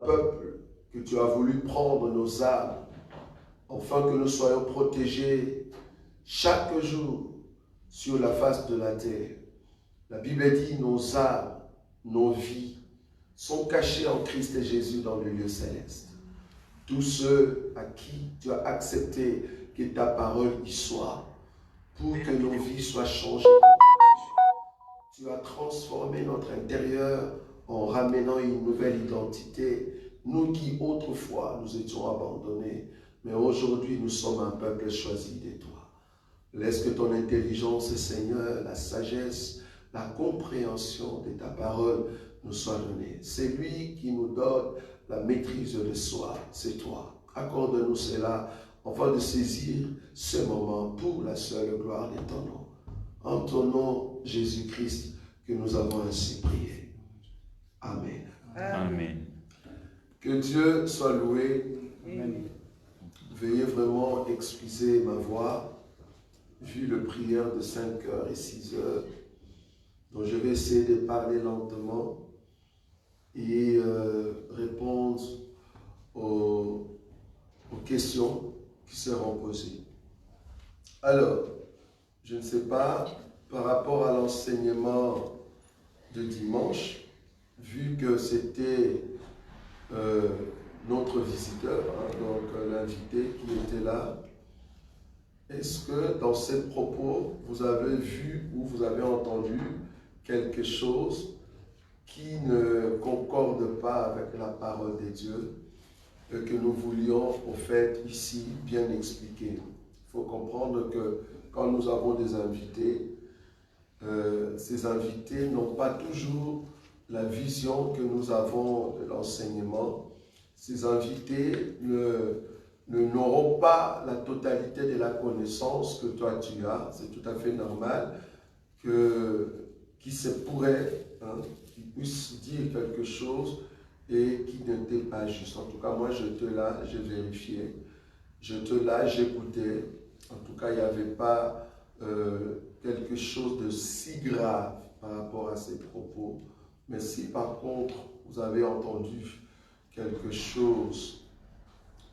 Peuple, que tu as voulu prendre nos âmes, afin que nous soyons protégés chaque jour sur la face de la terre. La Bible dit, nos âmes, nos vies sont cachées en Christ Jésus dans le lieu céleste. Tous ceux à qui tu as accepté que ta parole y soit, pour que nos vies soient changées. Tu as transformé notre intérieur en ramenant une nouvelle identité. Nous qui autrefois nous étions abandonnés, mais aujourd'hui nous sommes un peuple choisi de toi. Laisse que ton intelligence, Seigneur, la sagesse, la compréhension de ta parole nous soit donnée. C'est lui qui nous donne la maîtrise de soi, c'est toi. Accorde-nous cela afin de saisir ce moment pour la seule gloire de ton nom. En ton nom, Jésus-Christ, que nous avons ainsi prié. Amen. Amen. Que Dieu soit loué. Amen. Veuillez vraiment excuser ma voix, vu le prière de 5h et 6h. Donc je vais essayer de parler lentement et répondre aux questions qui seront posées. Alors, je ne sais pas, par rapport à l'enseignement de dimanche, vu que c'était notre visiteur, donc l'invité qui était là, est-ce que dans ces propos, vous avez vu ou vous avez entendu quelque chose qui ne concorde pas avec la parole de Dieu et que nous voulions au fait ici bien expliquer? Il faut comprendre que quand nous avons des invités, ces invités n'ont pas toujours la vision que nous avons de l'enseignement. Ces invités n'auront pas la totalité de la connaissance que toi tu as. C'est tout à fait normal qu'il se pourrait qu'ils puissent dire quelque chose et qui n'était pas juste. En tout cas, moi j'étais là, j'ai vérifié. J'étais là, j'écoutais. En tout cas, il n'y avait pas quelque chose de si grave par rapport à ces propos. Mais si par contre, vous avez entendu quelque chose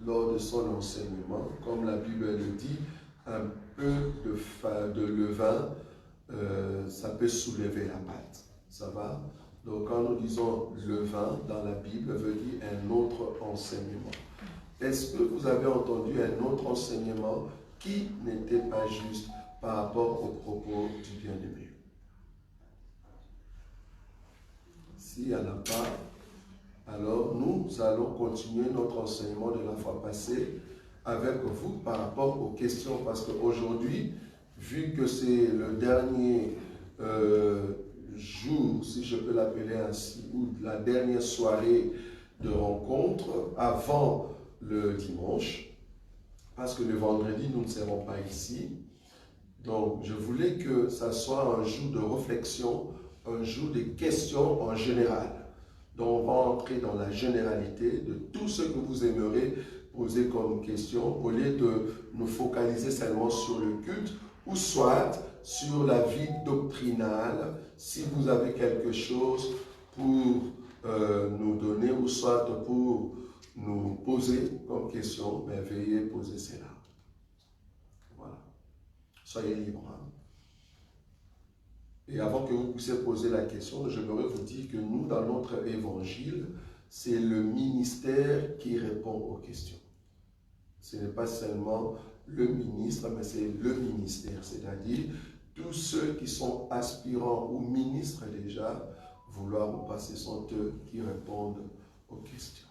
lors de son enseignement, comme la Bible le dit, un peu de levain, ça peut soulever la pâte. Ça va? Donc quand nous disons levain dans la Bible, veut dire un autre enseignement. Est-ce que vous avez entendu un autre enseignement qui n'était pas juste par rapport aux propos du bien-aimé? S'il n'y en a pas, alors nous allons continuer notre enseignement de la fois passée avec vous par rapport aux questions, parce qu'aujourd'hui, vu que c'est le dernier jour, si je peux l'appeler ainsi, ou la dernière soirée de rencontre avant le dimanche, parce que le vendredi, nous ne serons pas ici. Donc, je voulais que ça soit un jour de réflexion, un jour de questions en général. Donc, on va entrer dans la généralité de tout ce que vous aimeriez poser comme question, au lieu de nous focaliser seulement sur le culte, ou soit sur la vie doctrinale, si vous avez quelque chose pour nous donner, ou soit pour nous poser comme question, mais veuillez poser cela. Voilà. Soyez libres. Et avant que vous puissiez poser la question, j'aimerais vous dire que nous, dans notre évangile, c'est le ministère qui répond aux questions. Ce n'est pas seulement le ministre, mais c'est le ministère, c'est-à-dire tous ceux qui sont aspirants ou ministres déjà, vouloir ou pas, ce sont eux qui répondent aux questions.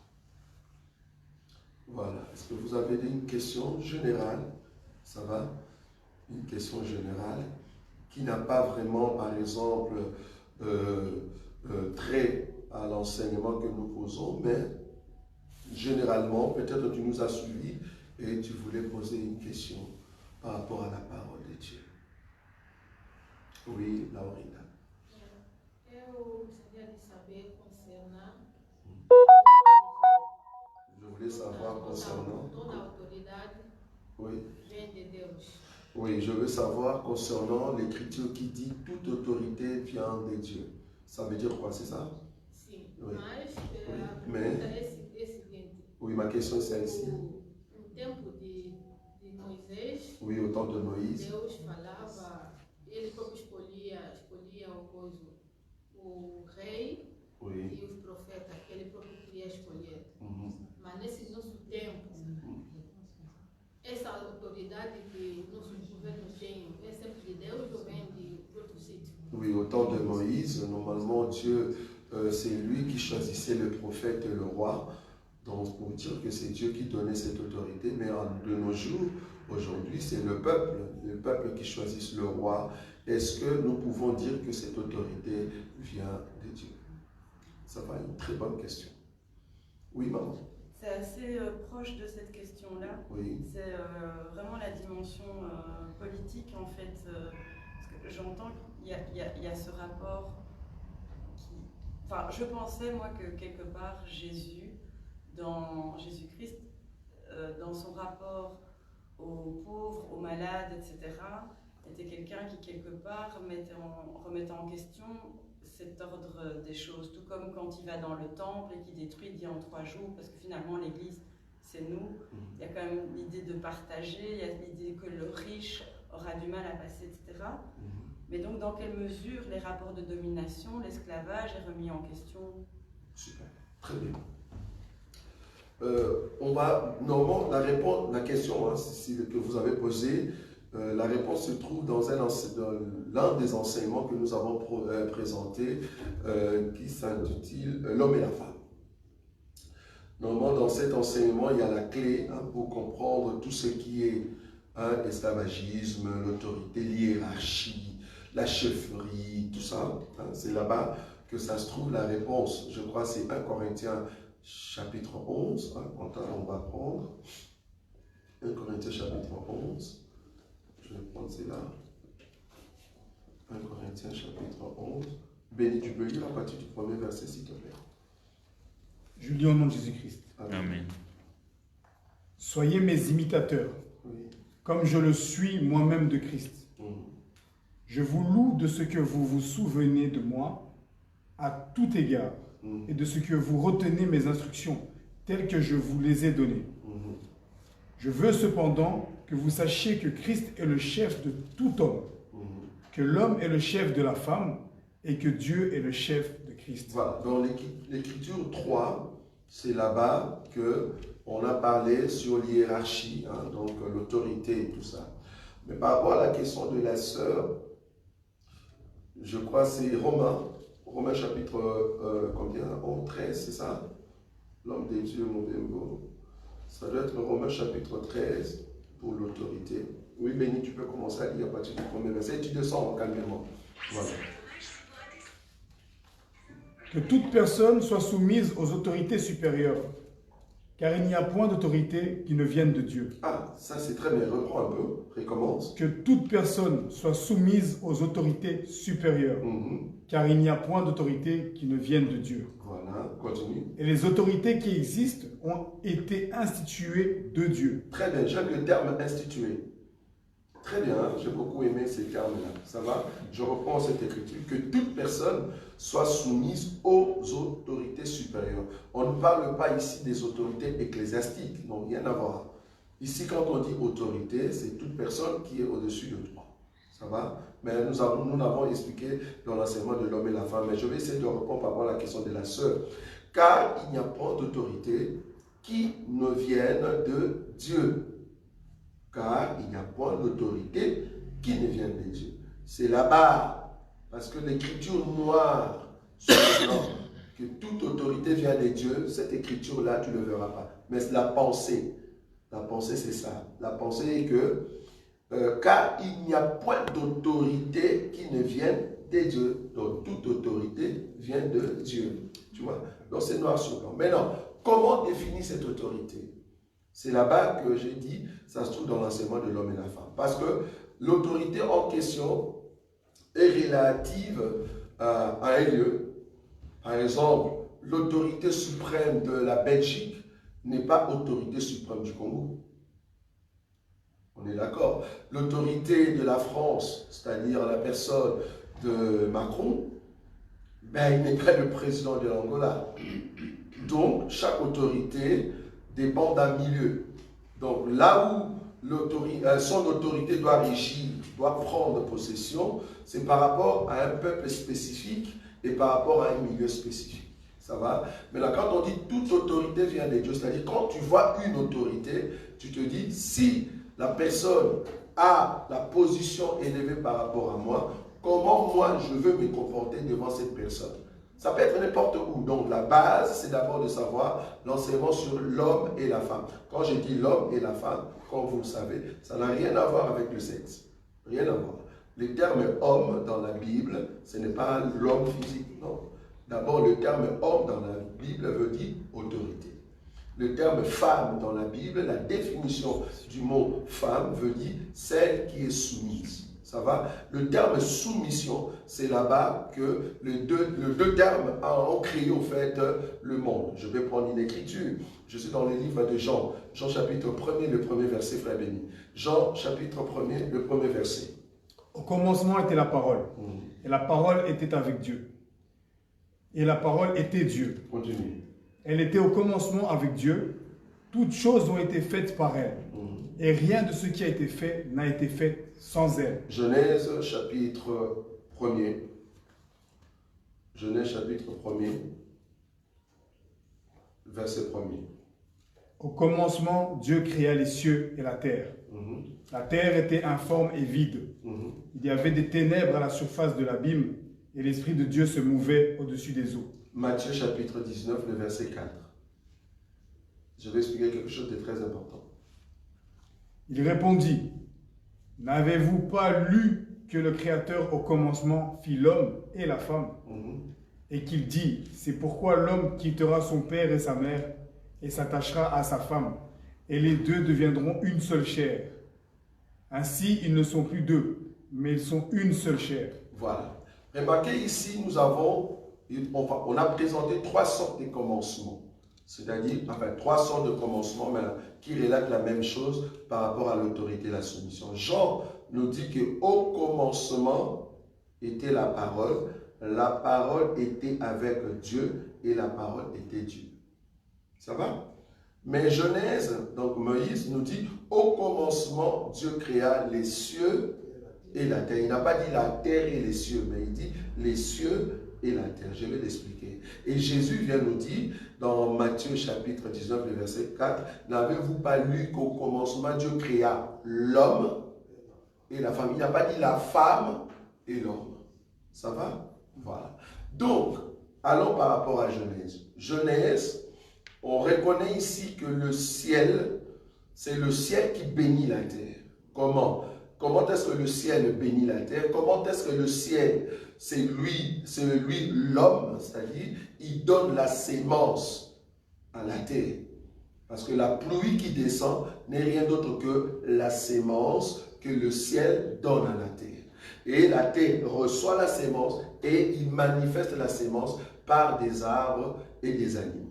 Voilà. Est-ce que vous avez une question générale? Ça va? Une question générale qui n'a pas vraiment, par exemple, trait à l'enseignement que nous posons, mais généralement, peut-être tu nous as suivis et tu voulais poser une question par rapport à la parole de Dieu. Oui, Laurina. Je voulais savoir concernant... Toda autoridade Oui. vem de Deus. Oui, je veux savoir concernant l'écriture qui dit toute autorité vient de Dieu. Ça veut dire quoi, c'est ça? Sim, Oui. mas Oui. a Mais... pergunta, ma question est celle-ci. No tempo de Moisés, Oui, au temps de Moïse. Deus falava, ele próprio escolhia o rei Oui. e os profetas que ele próprio queria escolher. Mas nesse nosso tempo, essa autoridade que nossos governos têm é sempre de Deus ou vem de outro sítio? Oui, au temps de Moïse, normalement, Dieu, c'est lui qui choisissait le prophète et le roi. Donc, pour dire que c'est Dieu qui donnait cette autorité. Mais de nos jours, aujourd'hui, c'est le peuple qui choisit le roi. Est-ce que nous pouvons dire que cette autorité vient de Dieu? Ça va, une très bonne question. Oui, maman. C'est assez proche de cette question-là. Oui. C'est vraiment la dimension politique, en fait. Parce que j'entends qu'il y a ce rapport qui... Enfin, je pensais, moi, que quelque part, Jésus-Christ, dans son rapport aux pauvres, aux malades, etc., était quelqu'un qui, quelque part, remettait en question cet ordre des choses, tout comme quand il va dans le temple et qu'il détruit, il dit en 3 jours, parce que finalement l'Église, c'est nous. Il y a quand même l'idée de partager, il y a l'idée que le riche aura du mal à passer, etc. Mais donc, dans quelle mesure les rapports de domination, l'esclavage est remis en question? Super, très bien. On va, normalement, la question que vous avez posée, la réponse se trouve dans l'un des enseignements que nous avons présenté, qui s'intitule L'homme et la femme. Normalement, dans cet enseignement, il y a la clé pour comprendre tout ce qui est l'esclavagisme, l'autorité, l'hiérarchie, la chefferie, tout ça. C'est là-bas que ça se trouve la réponse. Je crois que c'est 1 Corinthiens chapitre 11. On va prendre 1 Corinthiens chapitre 11. Je vais prendre cela. 1 Corinthiens chapitre 11. Béni, tu peux lire à partir du premier verset, s'il te plaît. Je lis au nom de Jésus-Christ. Amen. Soyez mes imitateurs, comme je le suis moi-même de Christ. Je vous loue de ce que vous vous souvenez de moi à tout égard et de ce que vous retenez mes instructions telles que je vous les ai données. Je veux cependant que vous sachiez que Christ est le chef de tout homme, que l'homme est le chef de la femme et que Dieu est le chef de Christ. Voilà, dans l'écriture 3, c'est là-bas qu'on a parlé sur l'hiérarchie, donc l'autorité et tout ça. Mais par rapport à la question de la sœur, je crois que c'est Romains chapitre 13, c'est ça? L'homme des dieux, mon bémbo. Ça doit être Romains chapitre 13 pour l'autorité. Oui, Béni, tu peux commencer à lire à partir du premier verset. Tu descends calmement. Voilà. Que toute personne soit soumise aux autorités supérieures, car il n'y a point d'autorité qui ne vienne de Dieu. Ah, ça c'est très bien. Reprends un peu. Recommence. Que toute personne soit soumise aux autorités supérieures, car il n'y a point d'autorité qui ne vienne de Dieu. Voilà, continue. Et les autorités qui existent ont été instituées de Dieu. Très bien, j'aime le terme institué. Très bien, j'ai beaucoup aimé ces termes-là. Ça va? Je reprends cette écriture. Que toute personne soit soumise aux autorités supérieures. On ne parle pas ici des autorités ecclésiastiques. Non, rien à voir. Ici, quand on dit autorité, c'est toute personne qui est au-dessus de toi. Ça va? Mais nous avons expliqué dans l'enseignement de l'homme et la femme. Mais je vais essayer de répondre par rapport à la question de la sœur. Car il n'y a pas d'autorité qui ne vienne de Dieu. Car il n'y a point d'autorité qui ne vienne de Dieu. C'est là-bas, parce que l'écriture noire sur le blanc, que toute autorité vient de Dieu, cette écriture-là, tu ne le verras pas. Mais la pensée c'est ça. La pensée est que, car il n'y a point d'autorité qui ne vienne de Dieu. Donc toute autorité vient de Dieu. Tu vois? Donc c'est noir sur blanc. Maintenant, comment définir cette autorité? C'est là-bas que j'ai dit, ça se trouve dans l'enseignement de l'homme et la femme. Parce que l'autorité en question est relative à un lieu. Par exemple, l'autorité suprême de la Belgique n'est pas autorité suprême du Congo. On est d'accord. L'autorité de la France, c'est-à-dire la personne de Macron, ben, il n'est pas le président de l'Angola. Donc, chaque autorité dépend d'un milieu. Donc là où son autorité doit régir, doit prendre possession, c'est par rapport à un peuple spécifique et par rapport à un milieu spécifique. Ça va? Mais là, quand on dit toute autorité vient de Dieu, c'est-à-dire quand tu vois une autorité, tu te dis, si la personne a la position élevée par rapport à moi, comment moi je veux me comporter devant cette personne? Ça peut être n'importe où. Donc la base, c'est d'abord de savoir l'enseignement sur l'homme et la femme. Quand je dis l'homme et la femme, comme vous le savez, ça n'a rien à voir avec le sexe. Rien à voir. Le terme homme dans la Bible, ce n'est pas l'homme physique, non. D'abord, le terme homme dans la Bible veut dire autorité. Le terme femme dans la Bible, la définition du mot femme veut dire celle qui est soumise. Ça va? Le terme soumission, c'est là-bas que les deux termes ont créé au fait le monde. Je vais prendre une écriture. Je suis dans le livre de Jean. Jean chapitre 1er, le premier verset, frère béni. Jean chapitre 1er, le premier verset. Au commencement était la parole. Et la parole était avec Dieu. Et la parole était Dieu. Continue. Elle était au commencement avec Dieu. Toutes choses ont été faites par elle. Et rien de ce qui a été fait n'a été fait sans elle. Genèse chapitre 1er. Genèse chapitre 1er. Verset 1er. Au commencement, Dieu créa les cieux et la terre. La terre était informe et vide. Il y avait des ténèbres à la surface de l'abîme et l'Esprit de Dieu se mouvait au-dessus des eaux. Matthieu chapitre 19, le verset 4. Je vais expliquer quelque chose de très important. Il répondit, « N'avez-vous pas lu que le Créateur au commencement fit l'homme et la femme et qu'il dit, c'est pourquoi l'homme quittera son père et sa mère et s'attachera à sa femme, et les deux deviendront une seule chair. Ainsi, ils ne sont plus deux, mais ils sont une seule chair. » Voilà. Remarquez ici, on a présenté trois sortes de commencements. C'est-à-dire, enfin, trois sortes de commencements, mais qui relatent la même chose par rapport à l'autorité et la soumission. Jean nous dit qu'au commencement était la parole était avec Dieu et la parole était Dieu. Ça va? Mais Genèse, donc Moïse nous dit, au commencement, Dieu créa les cieux et la terre. Il n'a pas dit la terre et les cieux, mais il dit les cieux et la terre. Je vais l'expliquer. Et Jésus vient nous dire, dans Matthieu chapitre 19, le verset 4, n'avez-vous pas lu qu'au commencement, Dieu créa l'homme et la femme? Il n'a pas dit la femme et l'homme. Ça va? Voilà. Donc, allons par rapport à Genèse. Genèse, on reconnaît ici que le ciel, c'est le ciel qui bénit la terre. Comment? Comment est-ce que le ciel bénit la terre? Comment est-ce que le ciel, c'est lui l'homme, c'est-à-dire, il donne la sémence à la terre. Parce que la pluie qui descend n'est rien d'autre que la sémence que le ciel donne à la terre. Et la terre reçoit la sémence et il manifeste la sémence par des arbres et des animaux.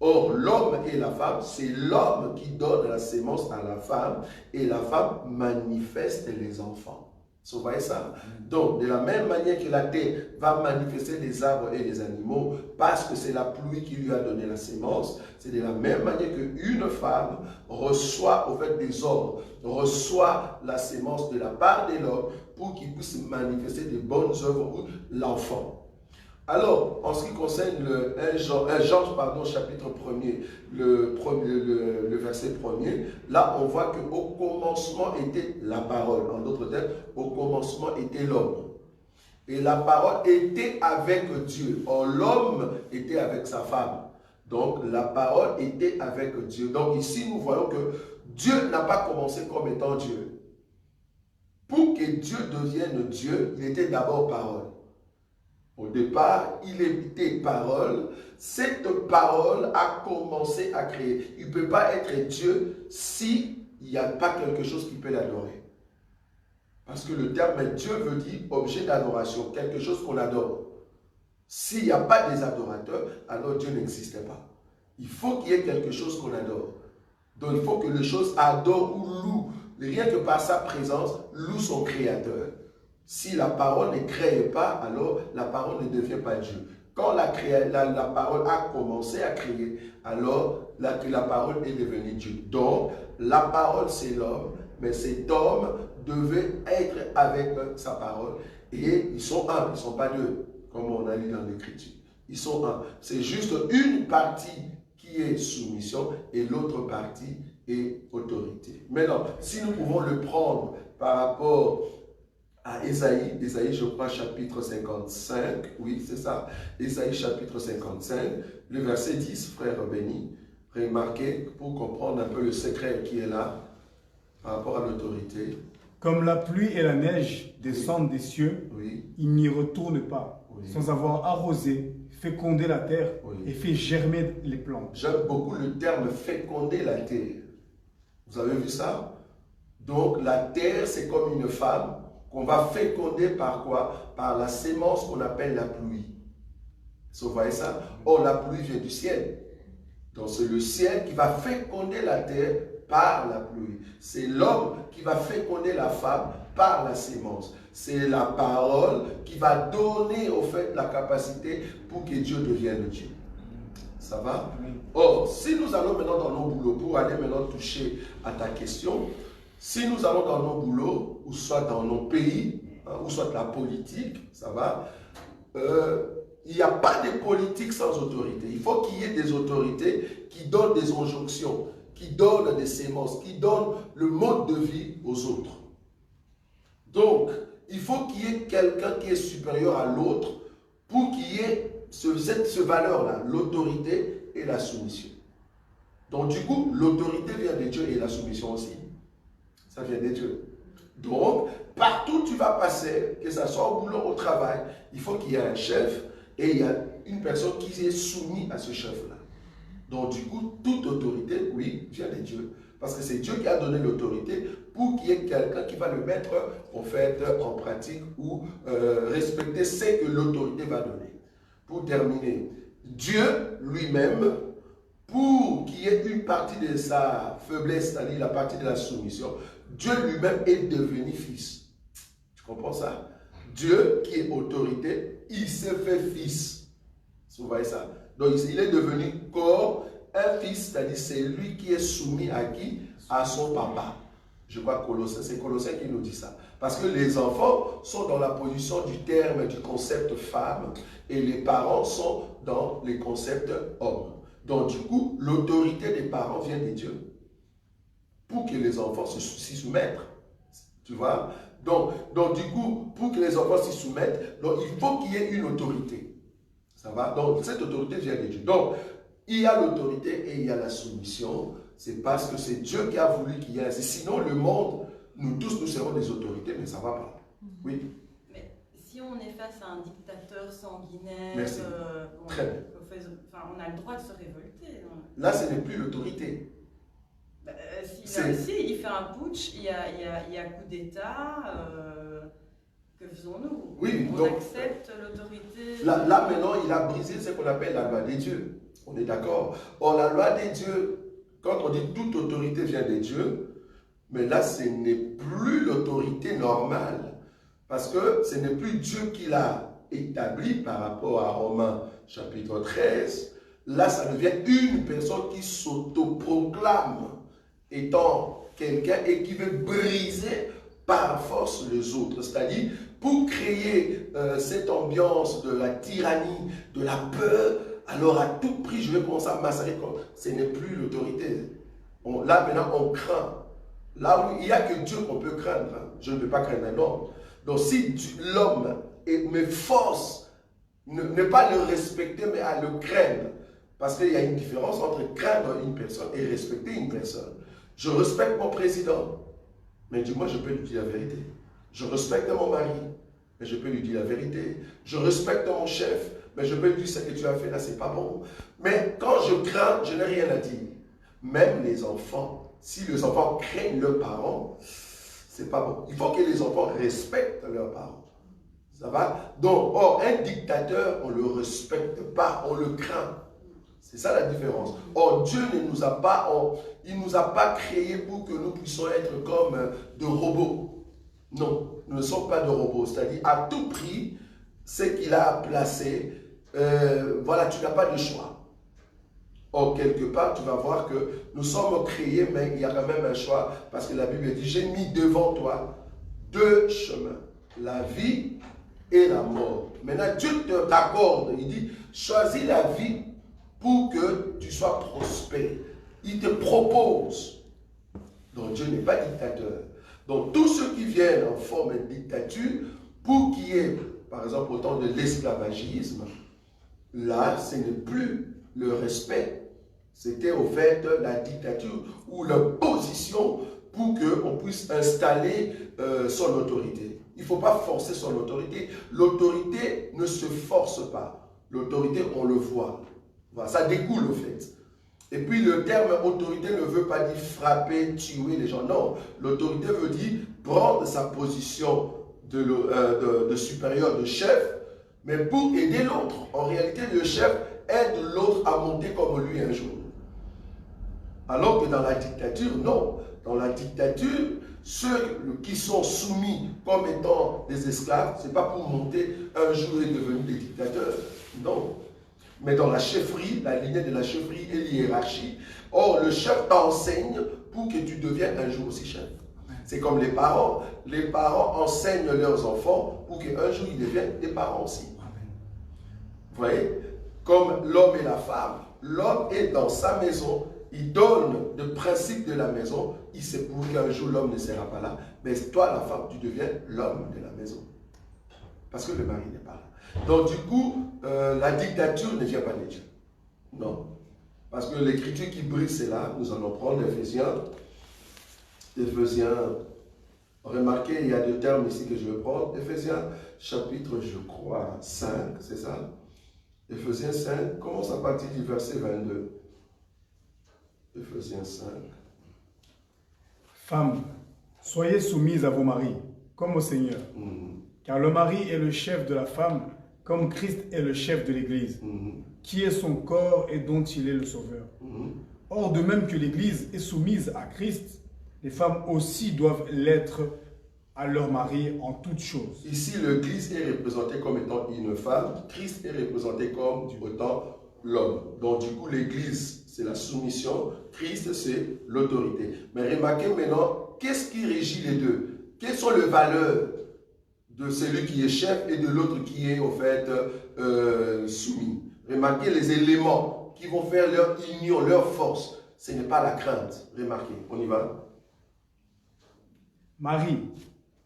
Or, l'homme et la femme, c'est l'homme qui donne la sémence à la femme et la femme manifeste les enfants. Vous voyez ça? Donc, de la même manière que la terre va manifester les arbres et les animaux parce que c'est la pluie qui lui a donné la sémence, c'est de la même manière qu'une femme reçoit au fait des ordres, reçoit la sémence de la part de l'homme pour qu'il puisse manifester de bonnes œuvres ou l'enfant. Alors, en ce qui concerne le 1 Jean, chapitre 1er, le verset 1er, là on voit qu'au commencement était la parole. En d'autres termes, au commencement était l'homme. Et la parole était avec Dieu. Or, l'homme était avec sa femme. Donc, la parole était avec Dieu. Donc, ici, nous voyons que Dieu n'a pas commencé comme étant Dieu. Pour que Dieu devienne Dieu, il était d'abord parole. Au départ, il était parole. Cette parole a commencé à créer. Il ne peut pas être Dieu s'il n'y a pas quelque chose qui peut l'adorer. Parce que le terme Dieu veut dire objet d'adoration, quelque chose qu'on adore. S'il n'y a pas des adorateurs, alors Dieu n'existe pas. Il faut qu'il y ait quelque chose qu'on adore. Donc il faut que les choses adorent ou louent. Rien que par sa présence, loue son créateur. Si la parole ne crée pas, alors la parole ne devient pas Dieu. quand la parole a commencé à créer, alors la parole est devenue Dieu. Donc, la parole, c'est l'homme, mais cet homme devait être avec sa parole. Et ils sont un, ils ne sont pas deux, comme on a lu dans l'Écriture. Ils sont un. C'est juste une partie qui est soumission et l'autre partie est autorité. Maintenant, si nous pouvons le prendre par rapport à Ésaïe, je crois, chapitre 55, oui, c'est ça, Ésaïe, chapitre 55, le verset 10, frère béni, remarquez, pour comprendre un peu le secret qui est là, par rapport à l'autorité. Comme la pluie et la neige descendent des cieux, oui, ils n'y retournent pas, oui, sans avoir arrosé, fécondé la terre oui, et fait germer les plantes. J'aime beaucoup le terme féconder la terre. Vous avez vu ça? Donc la terre, c'est comme une femme qu'on va féconder par quoi? Par la sémence qu'on appelle la pluie. Vous voyez ça? Or, la pluie vient du ciel. Donc c'est le ciel qui va féconder la terre par la pluie. C'est l'homme qui va féconder la femme par la sémence. C'est la parole qui va donner au fait la capacité pour que Dieu devienne Dieu. Ça va? Or, si nous allons maintenant dans nos boulots, pour aller maintenant toucher à ta question, si nous allons dans nos boulots, ou soit dans nos pays, hein, ou soit la politique, ça va, il n'y a pas de politique sans autorité. Il faut qu'il y ait des autorités qui donnent des injonctions, qui donnent des sémences, qui donnent le mode de vie aux autres. Donc, il faut qu'il y ait quelqu'un qui est supérieur à l'autre pour qu'il y ait cette valeur-là, l'autorité et la soumission. Donc, du coup, l'autorité vient de Dieu et la soumission aussi. Ça vient de Dieu. Donc, partout où tu vas passer, que ce soit au boulot, au travail, il faut qu'il y ait un chef et il y a une personne qui est soumise à ce chef-là. Donc, du coup, toute autorité, oui, vient de Dieu. Parce que c'est Dieu qui a donné l'autorité pour qu'il y ait quelqu'un qui va le mettre en fait en pratique ou respecter ce que l'autorité va donner. Pour terminer, Dieu lui-même, pour qu'il y ait une partie de sa faiblesse, c'est-à-dire la partie de la soumission, Dieu lui-même est devenu fils. Tu comprends ça? Dieu qui est autorité, il s'est fait fils. Vous voyez ça? Donc il est devenu corps, un fils, c'est-à-dire c'est lui qui est soumis à qui? À son papa. Je crois que c'est Colossiens qui nous dit ça. Parce que les enfants sont dans la position du terme du concept femme et les parents sont dans les concepts homme. Donc du coup, l'autorité des parents vient de Dieu pour que les enfants s'y soumettent. Tu vois? Donc du coup, pour que les enfants s'y soumettent, donc, il faut qu'il y ait une autorité. Ça va? Donc cette autorité vient de Dieu. Donc, il y a l'autorité et il y a la soumission. C'est parce que c'est Dieu qui a voulu qu'il y ait ainsi. Sinon, le monde, nous tous, nous serons des autorités, mais ça ne va pas. Oui. Mais si on est face à un dictateur sanguinaire, on a le droit de se révolter. Hein. Là, ce n'est plus l'autorité. Si il fait un putsch, il y a coup d'État, que faisons-nous? Oui, on donc, accepte l'autorité. Là, maintenant, il a brisé ce qu'on appelle la loi des dieux. On est d'accord? Or, la loi des dieux, quand on dit toute autorité vient des dieux, mais là, ce n'est plus l'autorité normale. Parce que ce n'est plus Dieu qui l'a établi par rapport à Romains chapitre 13. Là, ça devient une personne qui s'autoproclame étant quelqu'un et qui veut briser par force les autres. C'est-à-dire, pour créer cette ambiance de la tyrannie, de la peur, alors à tout prix, je vais commencer à massacrer. Ce n'est plus l'autorité. Là, maintenant, on craint. Là où il n'y a que Dieu qu'on peut craindre. Je ne peux pas craindre un homme. Donc, si l'homme me force, ne pas le respecter, mais à le craindre, parce qu'il y a une différence entre craindre une personne et respecter une personne. Je respecte mon président, mais du moins, je peux lui dire la vérité. Je respecte mon mari, mais je peux lui dire la vérité. Je respecte mon chef, mais je peux lui dire ce que tu as fait là, c'est pas bon. Mais quand je crains, je n'ai rien à dire. Même les enfants, si les enfants craignent leurs parents, c'est pas bon. Il faut que les enfants respectent leurs parents. Ça va? Donc, or, un dictateur, on ne le respecte pas, on le craint. C'est ça la différence. Or, Dieu ne nous a pas, il ne nous a pas créés pour que nous puissions être comme de robots. Non, nous ne sommes pas de robots. C'est-à-dire, à tout prix, ce qu'il a placé, voilà, tu n'as pas de choix. Or, quelque part, tu vas voir que nous sommes créés, mais il y a quand même un choix, parce que la Bible dit, j'ai mis devant toi deux chemins, la vie et la mort. Maintenant, Dieu t'accorde, il dit, choisis la vie pour que tu sois prospère. Il te propose. Donc, Dieu n'est pas dictateur. Donc, tous ceux qui viennent en forme de dictature, pour qu'il y ait, par exemple, autant de l'esclavagisme, là, ce n'est plus le respect. C'était au fait la dictature ou la position pour qu'on puisse installer son autorité. Il ne faut pas forcer son autorité. L'autorité ne se force pas. L'autorité, on le voit. Voilà, ça découle au fait. Et puis le terme autorité ne veut pas dire frapper, tuer les gens. Non, l'autorité veut dire prendre sa position de supérieur, de chef, mais pour aider l'autre. En réalité, le chef aide l'autre à monter comme lui un jour. Alors que dans la dictature, non. Dans la dictature, ceux qui sont soumis comme étant des esclaves, ce n'est pas pour monter un jour et devenir des dictateurs. Non. Mais dans la chefferie, la lignée de la chefferie et l'hiérarchie, or le chef t'enseigne pour que tu deviennes un jour aussi chef. C'est comme les parents. Les parents enseignent leurs enfants pour qu'un jour ils deviennent des parents aussi. Vous voyez? Comme l'homme et la femme. L'homme est dans sa maison, il donne le principe de la maison, il sait pour qu'un jour l'homme ne sera pas là, mais toi la femme, tu deviens l'homme de la maison. Parce que le mari n'est pas là. Donc du coup, la dictature ne vient pas de Dieu. Non. Parce que l'écriture qui brille, c'est là. Nous allons prendre Éphésiens. Remarquez, il y a deux termes ici que je vais prendre. Éphésiens, chapitre, je crois, 5, c'est ça? Éphésiens 5, commence à partir du verset 22. Éphésiens 5. Femmes, soyez soumises à vos maris, comme au Seigneur. Car le mari est le chef de la femme, comme Christ est le chef de l'Église, qui est son corps et dont il est le sauveur. Or, de même que l'Église est soumise à Christ, les femmes aussi doivent l'être à leur mari en toutes choses. Ici, l'Église est représentée comme étant une femme, Christ est représenté comme étant l'homme. Donc, du coup, l'Église, c'est la soumission, Christ, c'est l'autorité. Mais remarquez maintenant, qu'est-ce qui régit les deux? Quelles sont les valeurs de celui qui est chef et de l'autre qui est, au fait, soumis? Remarquez les éléments qui vont faire leur union, leur force. Ce n'est pas la crainte. Remarquez, on y va. Marie,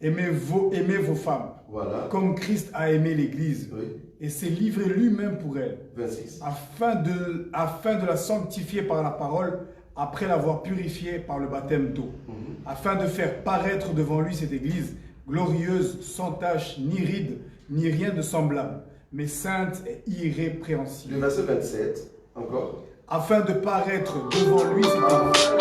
aimez vos femmes, Voilà. comme Christ a aimé l'Église, Oui. et s'est livré lui-même pour elle, 26. afin de la sanctifier par la parole, après l'avoir purifiée par le baptême d'eau, afin de faire paraître devant lui cette Église, glorieuse, sans tache, ni ride, ni rien de semblable, mais sainte et irrépréhensible. Le verset 27, encore. Afin de paraître devant lui cette Église.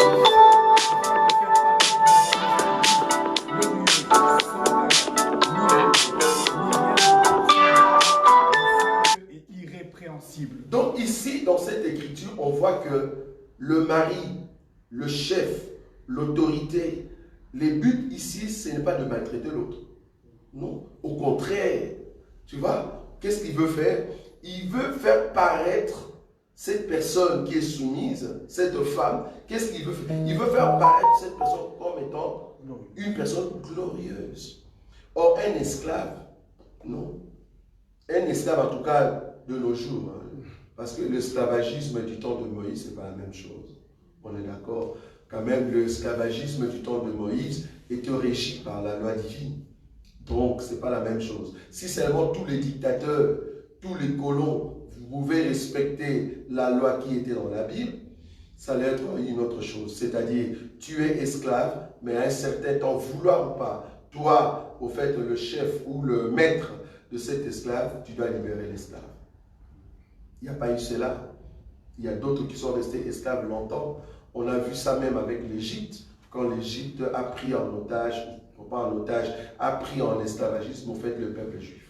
Donc ici, dans cette écriture, on voit que le mari, le chef, l'autorité, les buts ici, ce n'est pas de maltraiter l'autre. Non, au contraire. Tu vois, qu'est-ce qu'il veut faire? Il veut faire paraître cette personne qui est soumise, cette femme. Qu'est-ce qu'il veut faire? Il veut faire paraître cette personne comme étant une personne glorieuse. Or, un esclave, non. Un esclave, en tout cas, de nos jours, hein, parce que l'esclavagisme du temps de Moïse, ce n'est pas la même chose. On est d'accord. Quand même, l'esclavagisme du temps de Moïse était régi par la loi divine. Donc, ce n'est pas la même chose. Si seulement tous les dictateurs, tous les colons, vous pouvez respecter la loi qui était dans la Bible, ça allait être une autre chose. C'est-à-dire, tu es esclave, mais à un certain temps, vouloir ou pas, toi, au fait, le chef ou le maître de cet esclave, tu dois libérer l'esclave. Il n'y a pas eu cela. Il y a d'autres qui sont restés esclaves longtemps. On a vu ça même avec l'Égypte, quand l'Égypte a pris en otage, pas en otage, a pris en esclavagisme, au fait, le peuple juif.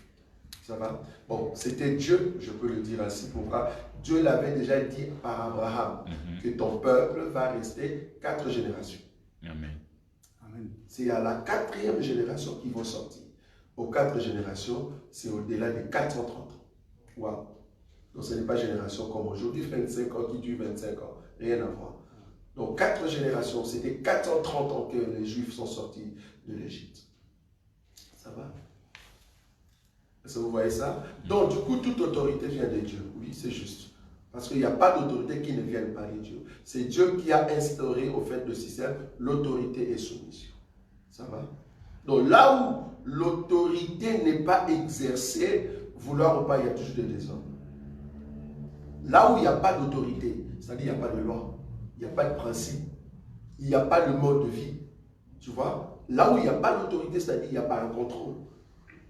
Ça va? Bon, c'était Dieu, je peux le dire ainsi, pourquoi? Dieu l'avait déjà dit par Abraham, que ton peuple va rester 4 générations. Amen. Amen. C'est à la 4e génération qu'ils vont sortir. Aux 4 générations, c'est au-delà des 430 ans. Wow. Donc ce n'est pas génération comme aujourd'hui, 25 ans qui dure 25 ans. Rien à voir. Donc 4 générations, c'était 430 ans que les Juifs sont sortis de l'Égypte. Ça va? Est-ce que vous voyez ça? Donc du coup, toute autorité vient de Dieu. Oui, c'est juste. Parce qu'il n'y a pas d'autorité qui ne vienne pas de Dieu. C'est Dieu qui a instauré au fait le système, l'autorité et soumission. Ça va? Donc là où l'autorité n'est pas exercée, vouloir ou pas, il y a toujours des désordres. Là où il n'y a pas d'autorité, c'est-à-dire il n'y a pas de loi, il n'y a pas de principe, il n'y a pas de mode de vie. Tu vois? Là où il n'y a pas d'autorité, c'est-à-dire il n'y a pas un contrôle.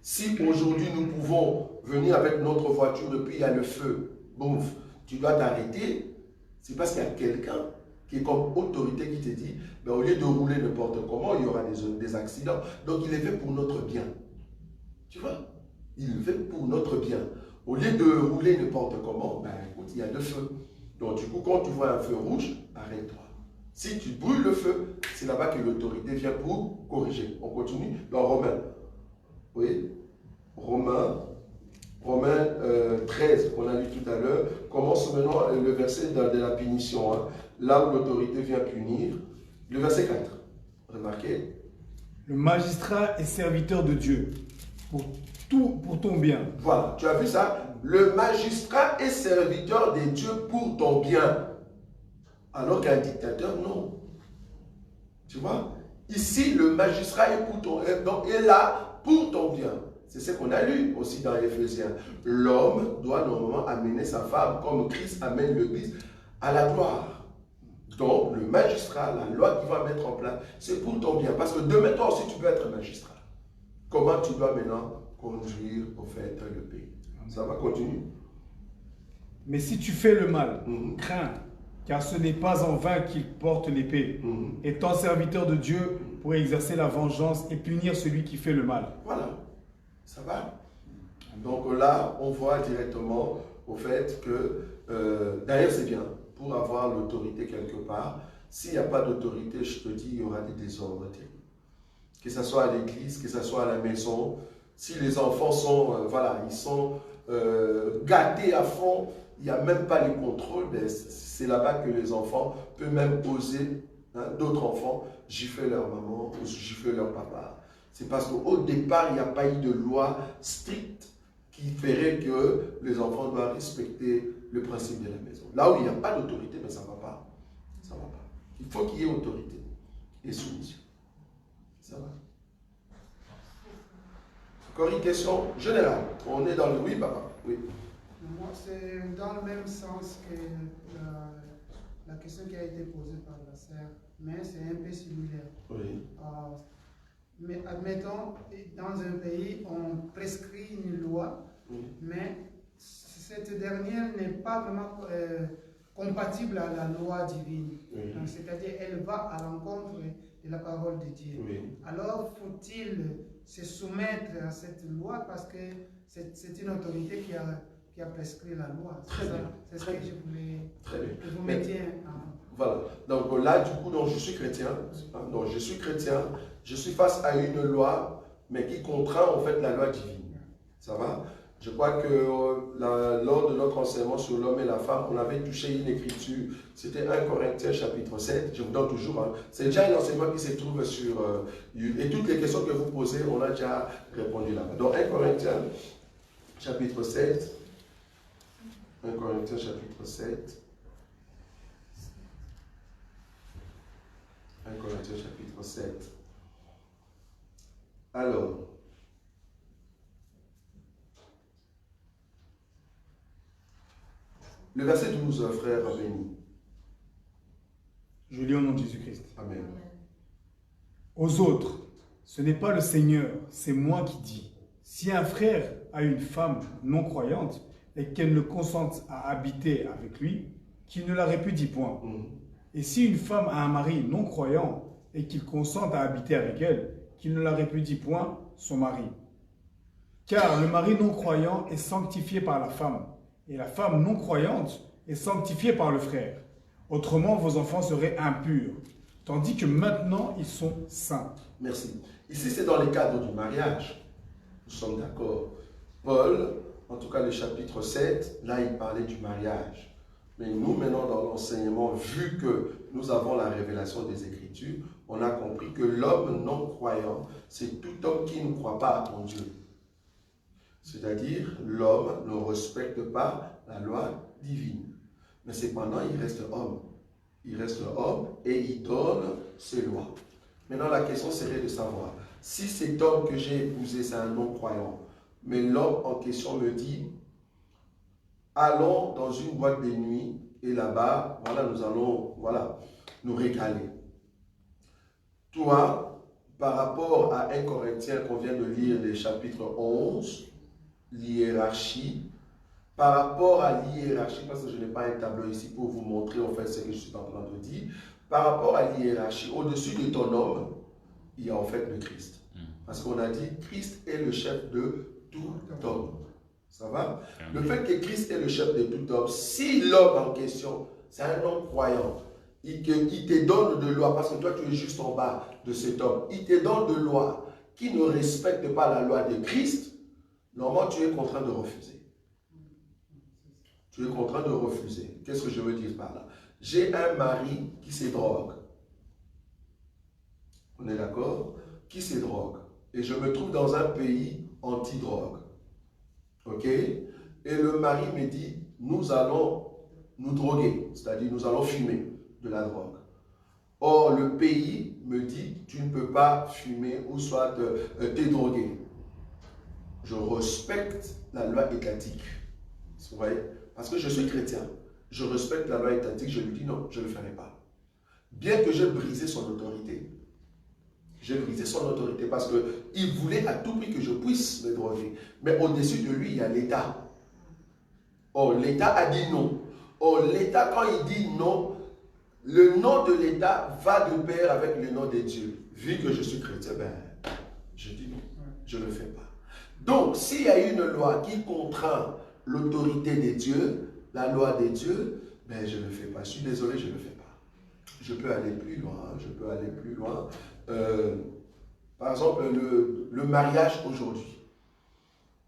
Si aujourd'hui nous pouvons venir avec notre voiture et puis il y a le feu, boum, tu dois t'arrêter, c'est parce qu'il y a quelqu'un qui est comme autorité qui te dit, ben, au lieu de rouler n'importe comment, il y aura des accidents. Donc il est fait pour notre bien. Tu vois? Il est fait pour notre bien. Au lieu de rouler n'importe comment, ben écoute, il y a le feu. Donc du coup, quand tu vois un feu rouge, arrête-toi. Si tu brûles le feu, c'est là-bas que l'autorité vient pour corriger. On continue dans Romains. Oui, Romains 13, qu'on a lu tout à l'heure, commence maintenant le verset de la punition. Hein, là où l'autorité vient punir. Le verset 4. Remarquez. Le magistrat est serviteur de Dieu pour ton bien. Voilà, tu as vu ça? Le magistrat est serviteur de Dieu pour ton bien. Alors qu'un dictateur, non. Tu vois? Ici, le magistrat est pour ton bien. Donc, est là pour ton bien. C'est ce qu'on a lu aussi dans Éphésiens. L'homme doit normalement amener sa femme comme Christ amène l'Église à la gloire. Donc, le magistrat, la loi qu'il va mettre en place, c'est pour ton bien. Parce que demain, toi aussi, tu peux être magistrat. Comment tu dois maintenant conduire au fait le pays? Ça va continuer. Mais si tu fais le mal, crains, car ce n'est pas en vain qu'il porte l'épée, étant serviteur de Dieu pour exercer la vengeance et punir celui qui fait le mal. Voilà. Ça va? Donc là, on voit directement au fait que, d'ailleurs c'est bien, pour avoir l'autorité quelque part, s'il n'y a pas d'autorité, je te dis, il y aura des désordres terribles. Que ce soit à l'église, que ce soit à la maison, si les enfants sont, ils sont gâtés à fond, il n'y a même pas les contrôles, c'est là-bas que les enfants peuvent même oser, d'autres enfants, gifler leur maman ou gifler leur papa. C'est parce qu'au départ, il n'y a pas eu de loi stricte qui ferait que les enfants doivent respecter le principe de la maison. Là où il n'y a pas d'autorité, mais ça ne va pas. Ça va pas. Il faut qu'il y ait autorité et soumission. Ça va. Encore une question générale. On est dans le oui, papa. Oui. Moi, c'est dans le même sens que la question qui a été posée par la sœur, mais c'est un peu similaire. Oui. Mais admettons, dans un pays, on prescrit une loi, mais cette dernière n'est pas vraiment compatible à la loi divine. C'est-à-dire, elle va à l'encontre de la parole de Dieu. Alors, faut-il se soumettre à cette loi parce que c'est une autorité qui a prescrit la loi? C'est ce que je voulais que vous mettiez en... Voilà. Donc là, du coup, donc, je suis chrétien. Donc je suis chrétien. Je suis face à une loi, mais qui contraint en fait la loi divine. Ça va? Je crois que lors de notre enseignement sur l'homme et la femme, on avait touché une écriture. C'était 1 Corinthiens chapitre 7. Je vous donne toujours. Hein. C'est déjà un enseignement qui se trouve sur... et toutes les questions que vous posez, on a déjà répondu là-bas. Donc 1 Corinthiens chapitre 7. 1 Corinthiens chapitre 7. 1 Corinthiens chapitre 7. Alors, le verset 12, frère béni. Je lis au nom de Jésus-Christ. Amen. Aux autres, ce n'est pas le Seigneur, c'est moi qui dis. Si un frère a une femme non croyante et qu'elle ne consente à habiter avec lui, qu'il ne la répudie point. Et si une femme a un mari non croyant et qu'il consente à habiter avec elle, qu'il ne la répudie point son mari. Car le mari non croyant est sanctifié par la femme, et la femme non croyante est sanctifiée par le frère. Autrement, vos enfants seraient impurs, tandis que maintenant, ils sont saints. Merci. Ici, c'est dans le cadre du mariage. Nous sommes d'accord. Paul en tout cas le chapitre 7, là il parlait du mariage. Mais nous, maintenant, dans l'enseignement, vu que nous avons la révélation des Écritures, on a compris que l'homme non-croyant, c'est tout homme qui ne croit pas en Dieu. C'est-à-dire, l'homme ne respecte pas la loi divine. Mais cependant, il reste homme. Il reste homme et il donne ses lois. Maintenant, la question serait de savoir, si cet homme que j'ai épousé, c'est un non-croyant, mais l'homme en question me dit, allons dans une boîte de nuit et là-bas, voilà, nous allons nous régaler. Toi, par rapport à 1 Corinthiens qu'on vient de lire, les chapitres 11, l'hiérarchie, par rapport à l'hiérarchie, parce que je n'ai pas un tableau ici pour vous montrer en fait ce que je suis en train de dire, par rapport à l'hiérarchie, au-dessus de ton homme, il y a en fait le Christ. Parce qu'on a dit, Christ est le chef de tout homme. Ça va? Le fait que Christ est le chef de tout homme, si l'homme en question, c'est un homme croyant, il te donne de loi, parce que toi tu es juste en bas de cet homme, il te donne de loi qui ne respecte pas la loi de Christ, normalement tu es contraint de refuser. Tu es contraint de refuser. Qu'est-ce que je veux dire par là? J'ai un mari qui se drogue. On est d'accord? Qui se drogue. Et je me trouve dans un pays anti-drogue. Ok? Et le mari me dit, nous allons nous droguer, c'est-à-dire nous allons fumer de la drogue. Or, le pays me dit, tu ne peux pas fumer ou soit te droguer. Je respecte la loi étatique. Vous voyez? Parce que je suis chrétien. Je respecte la loi étatique, je lui dis non, je ne le ferai pas. Bien que j'ai brisé son autorité. J'ai brisé son autorité parce qu'il voulait à tout prix que je puisse me droguer. Mais au-dessus de lui, il y a l'État. Or, l'État a dit non. Or, l'État, quand il dit non, le nom de l'État va de pair avec le nom de Dieu. Vu que je suis chrétien, je dis non, je ne le fais pas. Donc, s'il y a une loi qui contraint l'autorité de Dieu, la loi de Dieu, je ne le fais pas. Je suis désolé, je ne le fais pas. Je peux aller plus loin, je peux aller plus loin. Par exemple, le mariage aujourd'hui.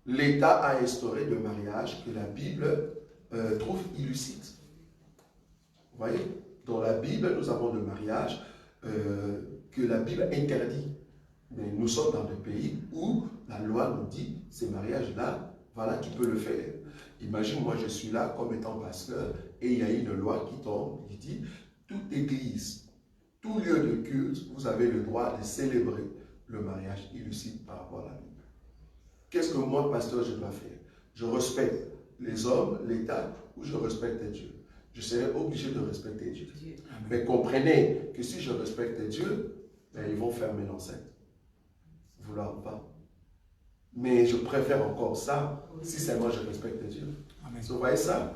L'État a instauré le mariage que la Bible trouve illicite. Vous voyez? Dans la Bible, nous avons le mariage que la Bible interdit. Mais nous sommes dans des pays où la loi nous dit, ces mariages-là, voilà, tu peux le faire. Imagine, moi je suis là comme étant pasteur et il y a une loi qui tombe, qui dit, toute église, tout lieu de culte, vous avez le droit de célébrer le mariage illicite par rapport à la Bible. Qu'est-ce que moi, pasteur, je dois faire? Je respecte les hommes, l'État, ou je respecte Dieu? Je serai obligé de respecter Dieu. Mais comprenez que si je respecte Dieu, ils vont fermer l'enceinte. Vouloir ou pas. Mais je préfère encore ça si seulement je respecte Dieu. Amen. Vous voyez ça?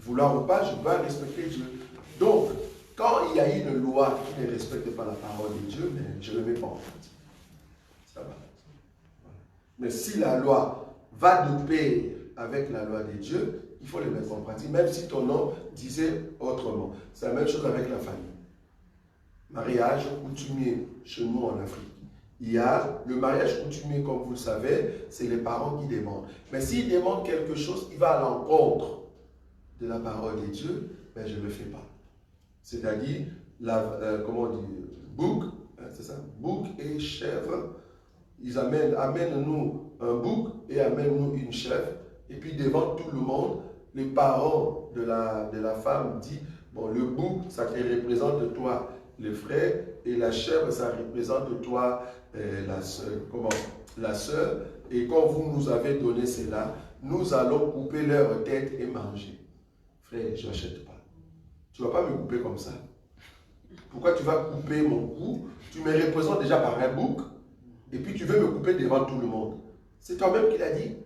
Vouloir ou pas, je dois respecter Dieu. Donc, quand il y a une loi qui ne respecte pas la parole de Dieu, je ne le mets pas en fait. Ça va. Mais si la loi va de pair avec la loi de Dieu, il faut le mettre en pratique, même si ton nom disait autrement. C'est la même chose avec la famille. Mariage coutumier chez nous en Afrique. Il y a le mariage coutumier, comme vous le savez, c'est les parents qui demandent. Mais s'ils demandent quelque chose qui va à l'encontre de la parole de Dieu, je ne le fais pas. C'est-à-dire, comment on dit, bouc, c'est ça, bouc et chèvre, ils amènent-nous un bouc et amènent-nous une chèvre, et puis devant tout le monde, les parents de la femme disent, bon, le bouc, ça te représente toi, le frère, et la chèvre, ça représente toi, la sœur, et quand vous nous avez donné cela, nous allons couper leur tête et manger. Frère, je n'achète pas. Tu ne vas pas me couper comme ça. Pourquoi tu vas couper mon cou? Tu me représentes déjà par un bouc, et puis tu veux me couper devant tout le monde. C'est toi-même qui l'as dit.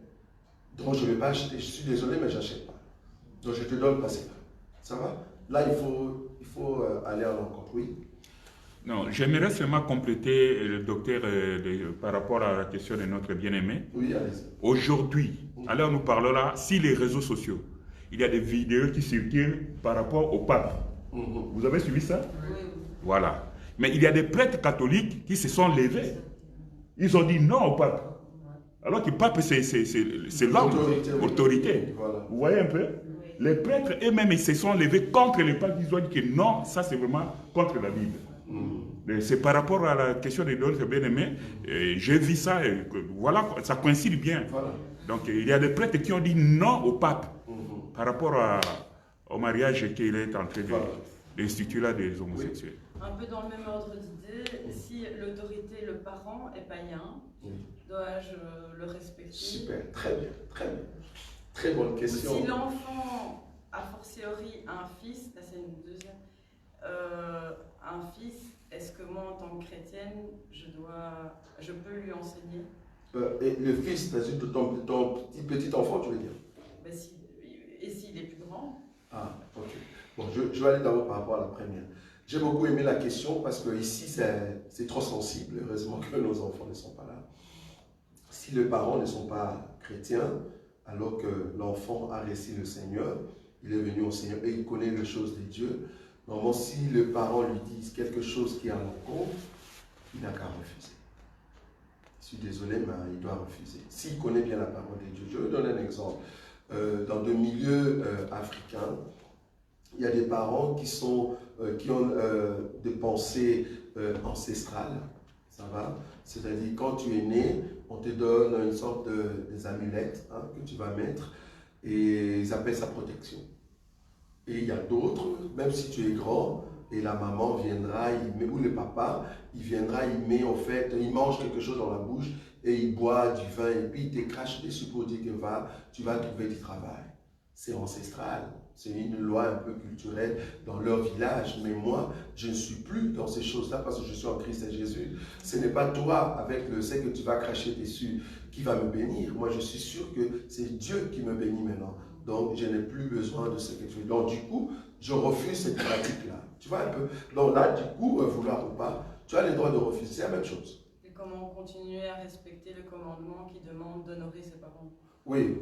Donc je ne vais pas acheter. Je suis désolé, mais je n'achète pas. Donc je te donne pas ça. Ça va? Là, il faut aller à l'encontre. Oui. Non, j'aimerais seulement compléter le docteur par rapport à la question de notre bien-aimé. Oui, allez-y. Aujourd'hui, alors nous parlons là, si les réseaux sociaux, il y a des vidéos qui circulent par rapport au pape. Vous avez suivi ça? Oui. Voilà. Mais il y a des prêtres catholiques qui se sont levés. Ils ont dit non au pape. Alors que le pape, c'est l'ordre, l'autorité. Voilà. Vous voyez un peu? Les prêtres eux-mêmes, ils se sont levés contre le pape. Ils ont dit que non, ça c'est vraiment contre la Bible. C'est par rapport à la question de notre bien-aimé. J'ai vu ça, et voilà, ça coïncide bien. Voilà. Donc il y a des prêtres qui ont dit non au pape par rapport au mariage qu'il est en train d'instituer là des homosexuels. Un peu dans le même ordre d'idée, si l'autorité, le parent est païen, dois-je le respecter? Super, très bien, très bien. Très bonne question. Si l'enfant, a fortiori, a un fils, là c'est une deuxième, un fils, est-ce que moi en tant que chrétienne, je peux lui enseigner? Et le fils, c'est-à-dire de ton petit enfant, tu veux dire? Ben, et s'il est plus grand? Ah, ok. Bon, je vais aller d'abord par rapport à la première. J'ai beaucoup aimé la question parce que ici c'est trop sensible. Heureusement que nos enfants ne sont pas là. Si les parents ne sont pas chrétiens, alors que l'enfant a reçu le Seigneur, il est venu au Seigneur et il connaît les choses de Dieu, normalement, si les parents lui disent quelque chose qui est à l'encontre, il n'a qu'à refuser. Je suis désolé, mais il doit refuser. S'il connaît bien la parole de Dieu. Je vais donner un exemple. Dans des milieux africains, il y a des parents qui ont des pensées ancestrales. Ça va? C'est-à-dire, quand tu es né, on te donne une sorte des amulettes que tu vas mettre et ils appellent ça protection. Et il y a d'autres, même si tu es grand, et la maman viendra, ou le papa, il viendra, il mange quelque chose dans la bouche et il boit du vin et puis il te crache dessus pour dire que tu vas trouver du travail. C'est ancestral, c'est une loi un peu culturelle dans leur village. Mais moi, je ne suis plus dans ces choses-là parce que je suis en Christ et Jésus. Ce n'est pas toi, avec le fait que tu vas cracher dessus, qui va me bénir. Moi, je suis sûr que c'est Dieu qui me bénit maintenant. Donc, je n'ai plus besoin de ce que tu veux. Donc, du coup, je refuse cette pratique-là. Tu vois un peu? Donc là, du coup, vouloir ou pas, tu as le droit de refuser. C'est la même chose. Et comment continuer à respecter le commandement qui demande d'honorer ses parents? Oui,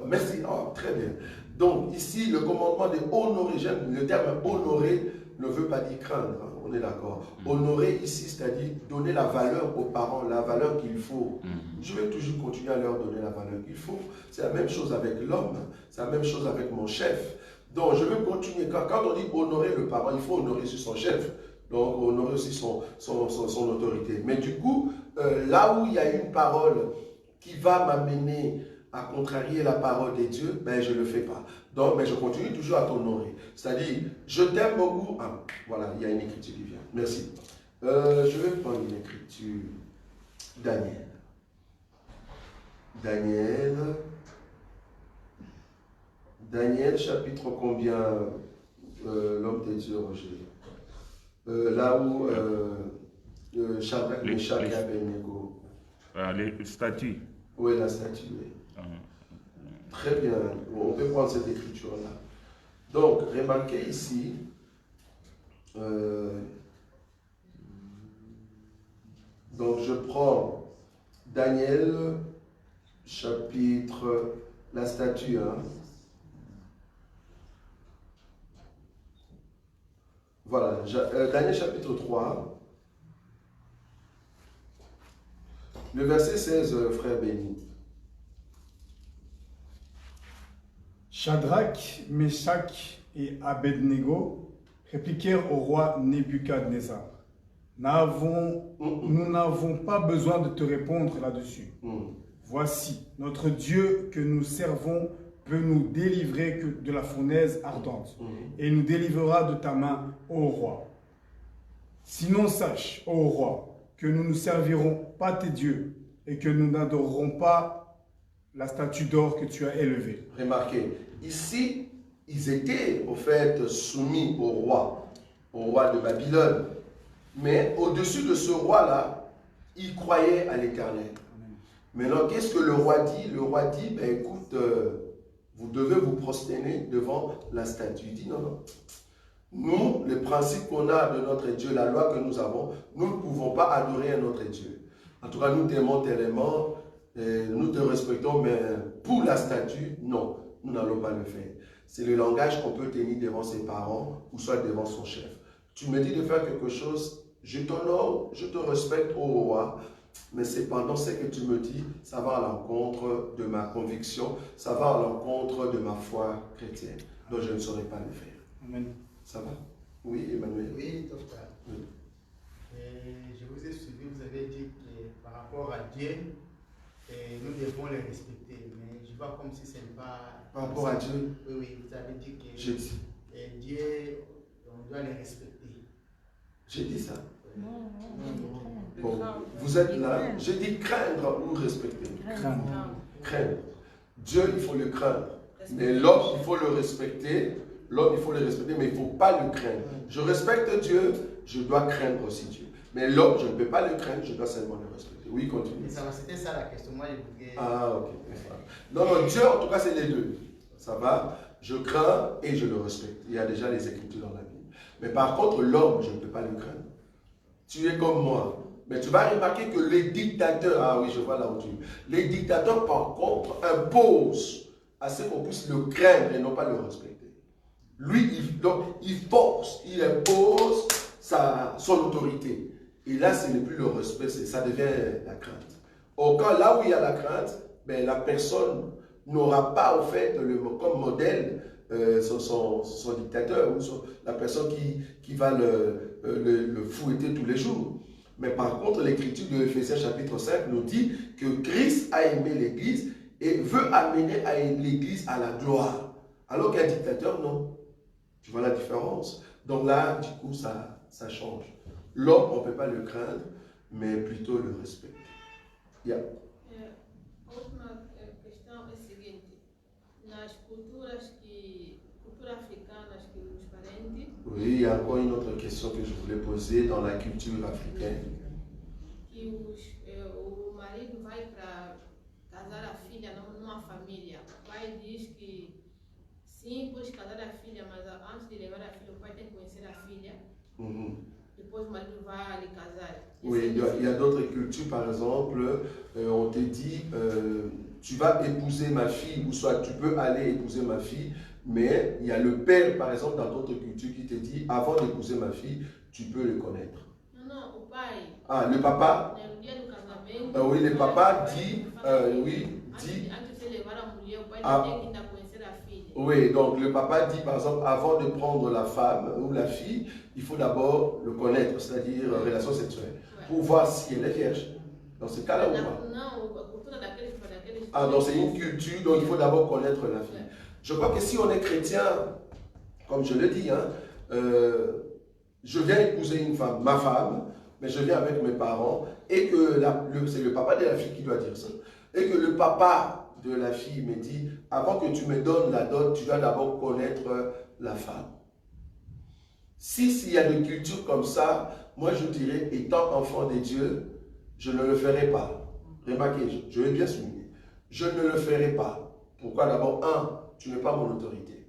merci. Oh, très bien. Donc, ici, le commandement de honorer, j'aime le terme honorer ne veut pas dire craindre, hein, on est d'accord. Honorer ici, c'est-à-dire donner la valeur aux parents, la valeur qu'il faut. Je vais toujours continuer à leur donner la valeur qu'il faut. C'est la même chose avec l'homme, c'est la même chose avec mon chef. Donc, je vais continuer. Quand on dit honorer le parent, il faut honorer aussi son chef. Donc, honorer aussi son autorité. Mais du coup, là où il y a une parole qui va m'amener à contrarier la parole de Dieu, ben je ne le fais pas. Donc, mais je continue toujours à t'honorer. C'est-à-dire, je t'aime beaucoup. Ah, voilà, il y a une écriture qui vient. Merci. Je vais prendre une écriture. Daniel. Daniel, chapitre combien, l'homme de Dieu, Roger? Là où Shadrach, Meshach et Abednego. Les statues. Oui, la statue. Très bien, on peut prendre cette écriture-là. Donc, remarquez ici, donc je prends Daniel, chapitre, la statue, Voilà, Daniel chapitre 3, le verset 16, frère béni. Shadrach, Meshach et Abednego répliquèrent au roi Nebuchadnezzar. Nous n'avons pas besoin de te répondre là-dessus. Voici, notre Dieu que nous servons peut nous délivrer de la fournaise ardente et nous délivrera de ta main, ô roi. Sinon sache, ô roi, que nous ne servirons pas tes dieux et que nous n'adorerons pas la statue d'or que tu as élevée. Remarquez, ici, ils étaient au fait soumis au roi de Babylone. Mais au-dessus de ce roi-là, ils croyaient à l'Éternel. Maintenant, qu'est-ce que le roi dit? Le roi dit, ben écoute, vous devez vous prosterner devant la statue. Il dit, non, non. Nous, le principe qu'on a de notre Dieu, la loi que nous avons, nous ne pouvons pas adorer un autre Dieu. En tout cas, nous t'aimons tellement, nous te respectons, mais pour la statue, non, nous n'allons pas le faire. C'est le langage qu'on peut tenir devant ses parents ou soit devant son chef. Tu me dis de faire quelque chose, je t'honore, je te respecte au roi, mais cependant, ce que tu me dis, ça va à l'encontre de ma conviction, ça va à l'encontre de ma foi chrétienne. Donc je ne saurais pas le faire. Amen. Ça va? Oui, Emmanuel. Oui, docteur. Oui. Je vous ai suivi, vous avez dit que par rapport à Dieu, nous devons le respecter. Mais je vois comme si ce n'est pas... Par rapport à Dieu? Oui, oui, vous avez dit que J'ai dit. Dieu, on doit le respecter. J'ai dit ça. Le Bon, craindre. vous êtes là. J'ai dit craindre ou respecter. Craindre. Craindre. Dieu, il faut le craindre. Mais l'homme, il faut le respecter. L'homme, il faut le respecter, mais il ne faut pas le craindre. Je respecte Dieu, je dois craindre aussi Dieu. Mais l'homme, je ne peux pas le craindre, je dois seulement le respecter. Oui, continue. C'était ça la question. Moi, je voulais... Ah, ok. Non, non, Dieu, en tout cas, c'est les deux. Ça va? Je crains et je le respecte. Il y a déjà les Écritures dans la Bible. Mais par contre, l'homme, je ne peux pas le craindre. Tu es comme moi. Mais tu vas remarquer que les dictateurs, ah oui, je vois là où tu es. Les dictateurs, par contre, imposent à ce qu'on puisse le craindre et non pas le respecter. Lui, il force, il impose son autorité. Et là, ce n'est plus le respect, ça devient la crainte. Au cas là où il y a la crainte, ben, la personne n'aura pas, au fait, comme modèle son dictateur ou la personne qui va le fouetter tous les jours. Mais par contre, l'écriture de Ephésiens chapitre 5 nous dit que Christ a aimé l'Église et veut amener l'Église à la gloire. Alors qu'un dictateur, non. Tu vois la différence? Donc là, du coup, ça change. L'homme, on ne peut pas le craindre, mais plutôt le respecter. Yeah. Outra questão é a seguinte: nas culturas cultura africanas que os parentes Oui, il y a encore une autre question que je voulais poser dans la culture africaine. que o marido vai para casar a filha numa família, o pai diz que sim, pode casar a filha, mas antes de levar a filha, o pai tem que conhecer a filha. Depois o marido vai lhe casar. Oui, il y a d'autres cultures, par exemple, on te dit, tu vas épouser ma fille, ou soit tu peux aller épouser ma fille, mais il y a le père, par exemple, dans d'autres cultures qui te dit, avant d'épouser ma fille, tu peux le connaître. Não, o pai. Ah, le papa? No dia do casamento. Oui, le papa dit, dit. Antes de levar a mulher, o pai Ah. tem que ainda conhecer a filha. Oui, donc le papa dit, par exemple, avant de prendre la femme ou la fille, il faut d'abord le connaître, c'est-à-dire relation sexuelle, pour voir si elle est vierge. Dans ce cas-là, ou pas? Não, a cultura daqueles. Ah, donc c'est une culture, donc il faut d'abord connaître la fille. Je crois que si on est chrétien, comme je le dis, hein, je viens épouser une femme, ma femme, mais je viens avec mes parents, et que c'est le papa de la fille qui doit dire ça. Et que le papa de la fille me dit, avant que tu me donnes la dot, tu dois d'abord connaître la femme. S'il y a des cultures comme ça, moi je dirais, étant enfant de Dieu, je ne le ferai pas. Remarquez, je vais bien souligner. Je ne le ferai pas. Pourquoi? D'abord, tu n'es pas mon autorité.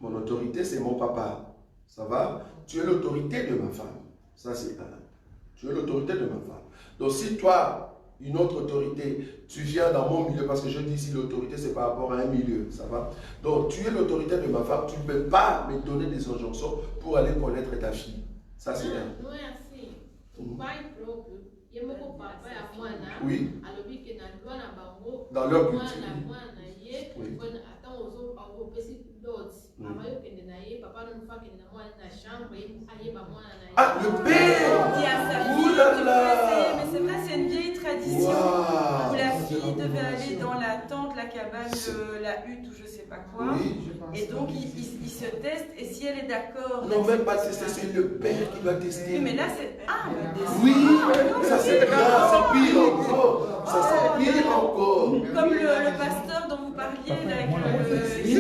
Mon autorité, c'est mon papa. Ça va? Tu es l'autorité de ma femme. Ça, c'est un. Tu es l'autorité de ma femme. Donc, si toi, une autre autorité, tu viens dans mon milieu, parce que je dis ici l'autorité, c'est par rapport à un milieu. Ça va? Donc, tu es l'autorité de ma femme. Tu ne peux pas me donner des injonctions pour aller connaître ta fille. Ça, c'est un. Não é assim. O pai próprio, e o meu papai, a mãe, Oui. a que na lua na bangu, Dans leur mãe, culture. Oui. quando até usou algo pesi doce. A mãe que na aí, papai não faz que na mãe na chambre, aí ba mãe na aí. Ah, le père! Dit à sa Ouh fille, là tu peux là. essayer, mais c'est vrai, c'est une vieille tradition Waouh. où la fille devait aller dans la tente, la cabane, la hutte ou je sais pas quoi. Oui. Et donc il se teste et si elle est d'accord. Non, même pas tester, c'est le père qui va tester. Oui, mais là c'est Oui, ça c'est grave, c'est pire encore. Ça c'est pire encore. comme le pasteur dont vous parliez là, avec Il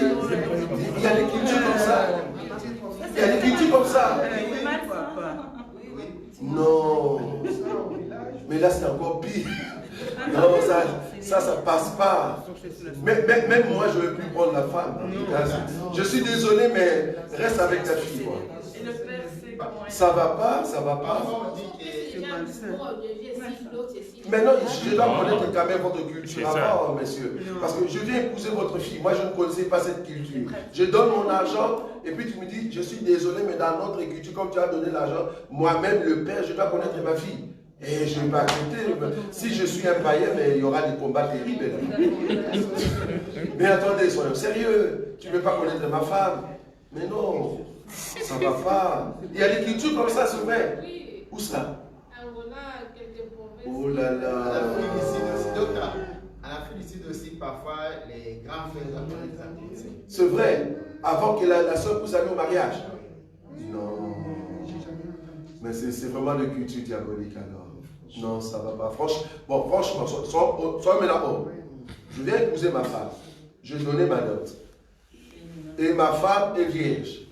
y a des cultures comme ça. Il y a des cultures comme ça. c'est mal ça. Non. Mais là c'est encore pire. Non, ça passe pas. Même moi, je ne veux plus prendre la femme. Je suis désolé, mais reste avec ta fille. Quoi. Et le père c'est comment Ça va pas, ça va pas. Parfois, on dit que Maintenant, je dois connaître quand même votre culture C'est ça. avant, messieurs. Parce que je viens épouser votre fille. Moi, je ne connaissais pas cette culture. Je donne mon argent et puis tu me dis, je suis désolé, mais dans notre culture, comme tu as donné l'argent, moi-même, le père, je dois connaître ma fille. Et je ne vais pas accepter. Si je suis un païen, mais il y aura des combats terribles. Mais attendez, soyons sérieux. Tu ne veux pas connaître ma femme. Mais non, ça ne va pas. Il y a des cultures comme ça, c'est vrai. Oui. Où ça? Angola, quelques provinces. Oh là là. En Afrique du Sud aussi, parfois, les grands frères doivent connaître la police. C'est vrai. Avant que la soeur puisse aller au mariage. Non. Mais c'est vraiment de culture diabolique alors. Non, ça va pas. Franchement, sois maintenant. Je viens épouser ma femme. Je donnais ma dot. Et ma femme est vierge.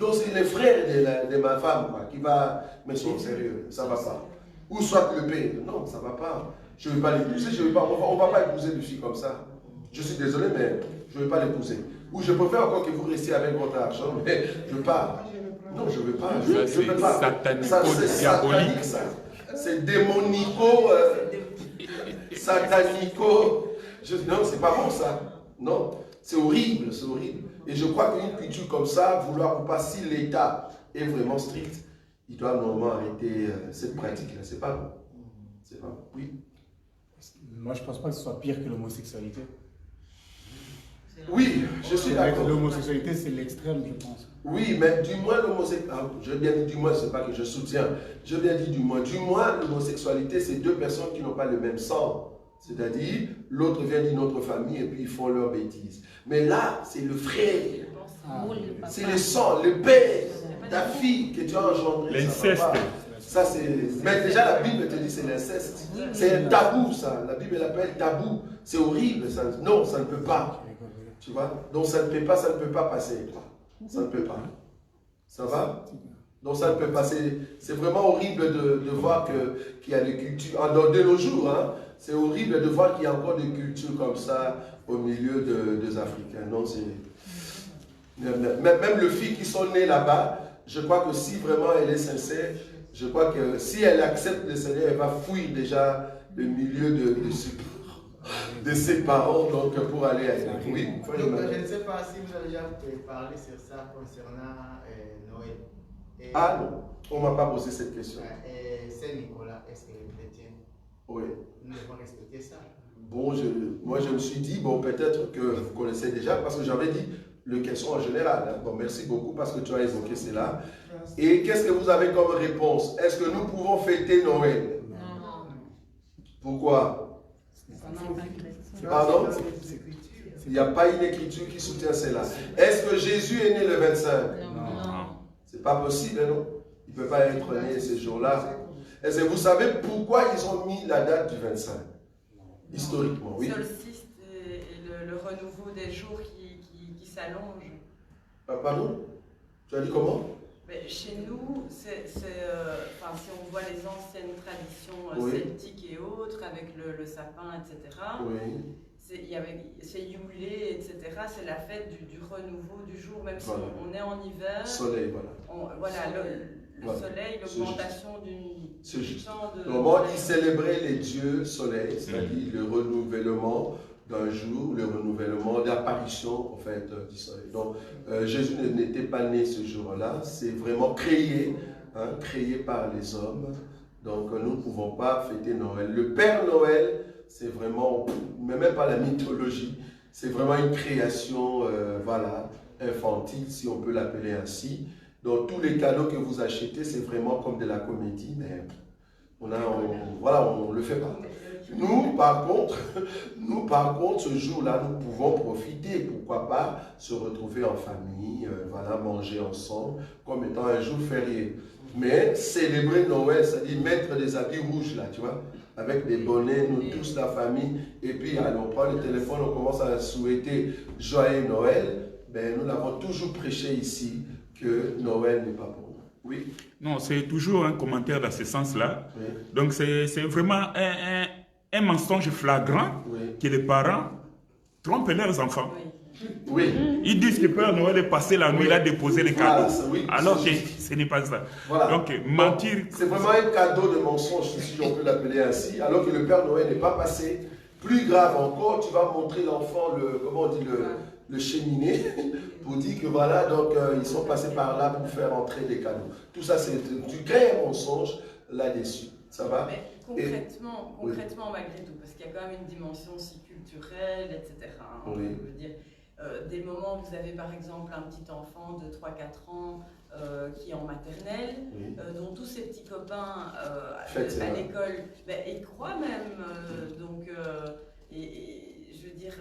Donc c'est les frères de ma femme quoi, qui va. Mais sois sérieux, ça va pas. Ou soit le père. Non, ça va pas. Je ne vais pas l'épouser. On ne va pas épouser une fille comme ça. Je suis désolé, mais je ne vais pas l'épouser. Ou je préfère encore que vous restiez avec votre argent, mais je pars. Non, je ne veux pas. Je ne veux pas. C'est satanique, ça. C'est démonico. Satanico. Non, c'est pas bon, ça. Non, c'est horrible, c'est horrible. Et je crois qu'une culture comme ça, vouloir ou pas, si l'État est vraiment strict, il doit normalement arrêter cette pratique-là. C'est pas bon. C'est pas bon. Oui. Moi, je ne pense pas que ce soit pire que l'homosexualité. Oui, je suis d'accord. L'homosexualité, c'est l'extrême, je pense. Oui, mais du moins l'homosexualité, je viens dire du moins, c'est pas que je soutiens, je viens dire du moins l'homosexualité, c'est deux personnes qui n'ont pas le même sang. C'est-à-dire, l'autre vient d'une autre famille et puis ils font leurs bêtises. Mais là, c'est le frère, c'est le sang, le père, ta fille que tu as engendrée. L'inceste. Ça, c'est. Mais déjà, la Bible te dit c'est l'inceste. C'est un tabou, ça. La Bible l'appelle tabou. C'est horrible. Ça. Non, ça ne peut pas. Tu vois? Donc, ça ne peut pas passer. Ça ne peut pas. Ça va? Donc, ça ne peut pas. C'est vraiment horrible de voir qu'il y a des cultures. De nos jours, hein, c'est horrible de voir qu'il y a encore des cultures comme ça au milieu des Africains. Non, c'est. Même les filles qui sont nées là-bas, je crois que si vraiment elle est sincère, je crois que si elle accepte le Seigneur, elle va fuir déjà le milieu de ses parents donc pour aller à l'église. Oui. Donc, je ne sais pas si vous avez déjà parlé sur ça concernant Noël. Ah non, on ne m'a pas posé cette question. Saint-Nicolas, est-ce qu'elle est chrétienne? Oui. Nous devons respecter ça. Bon, moi je me suis dit, bon peut-être que vous connaissez déjà, parce que j'avais dit le question en général. Hein. Bon, merci beaucoup parce que tu as évoqué cela. Et qu'est-ce que vous avez comme réponse? Est-ce que nous pouvons fêter Noël? Non. Pourquoi? Pardon? Il n'y a pas une écriture qui soutient cela. Est-ce que Jésus est né le 25? Non. C'est pas possible, non? Il ne peut pas être né ce jour-là. Est-ce que vous savez pourquoi ils ont mis la date du 25? Historiquement, oui. Le solstice et le renouveau des jours qui s'allongent. Pardon? Tu as dit comment? Mais chez nous, si on voit les anciennes traditions Oui. celtiques et autres, avec le sapin, etc., Oui. c'est Yulé, etc., c'est la fête du renouveau du jour, même si Voilà. on est en hiver. Soleil, voilà. Le Voilà. soleil, l'augmentation du C'est juste. temps de... Normalement, ils célébraient les dieux soleil, c'est-à-dire le renouvellement d'un jour, le renouvellement d'apparition en fait du soleil. Donc Jésus n'était pas né ce jour-là, c'est vraiment créé, hein, créé par les hommes. Donc nous ne pouvons pas fêter Noël. Le Père Noël, c'est vraiment, mais même pas la mythologie, c'est vraiment une création, voilà, infantile, si on peut l'appeler ainsi. Donc tous les cadeaux que vous achetez, c'est vraiment comme de la comédie, mais on ne le fait pas. Nous, par contre, ce jour-là, nous pouvons profiter, pourquoi pas, se retrouver en famille, voilà, manger ensemble, comme étant un jour férié. Mais célébrer Noël, c'est-à-dire mettre des habits rouges, là, tu vois, avec des bonnets, nous tous, la famille, et puis on prend le téléphone, on commence à souhaiter joyeux Noël, ben, nous l'avons toujours prêché ici, que Noël n'est pas pour nous. Oui. Non, c'est toujours un commentaire dans ce sens-là. Oui. Donc, c'est vraiment un mensonge flagrant Oui. que les parents trompent leurs enfants. Oui. Ils disent que Père Noël est passé la nuit, il a déposé les cadeaux. Voilà, oui, alors que juste. ce n'est pas ça. Voilà. Donc, mentir... C'est vraiment un cadeau de mensonge, si on peut l'appeler ainsi, alors que le Père Noël n'est pas passé. Plus grave encore, tu vas montrer l'enfant, comment on dit, le cheminée, pour dire que voilà, donc ils sont passés par là pour faire entrer des cadeaux. Tout ça, tu crées un mensonge. là-dessus. Ça va? Mais concrètement, malgré tout, parce qu'il y a quand même une dimension aussi culturelle, etc. Hein, Oui. je veux dire, des moments où vous avez par exemple un petit enfant de 3-4 ans qui est en maternelle, Oui. dont tous ses petits copains Faites, à l'école, ils croient même. Donc, je veux dire,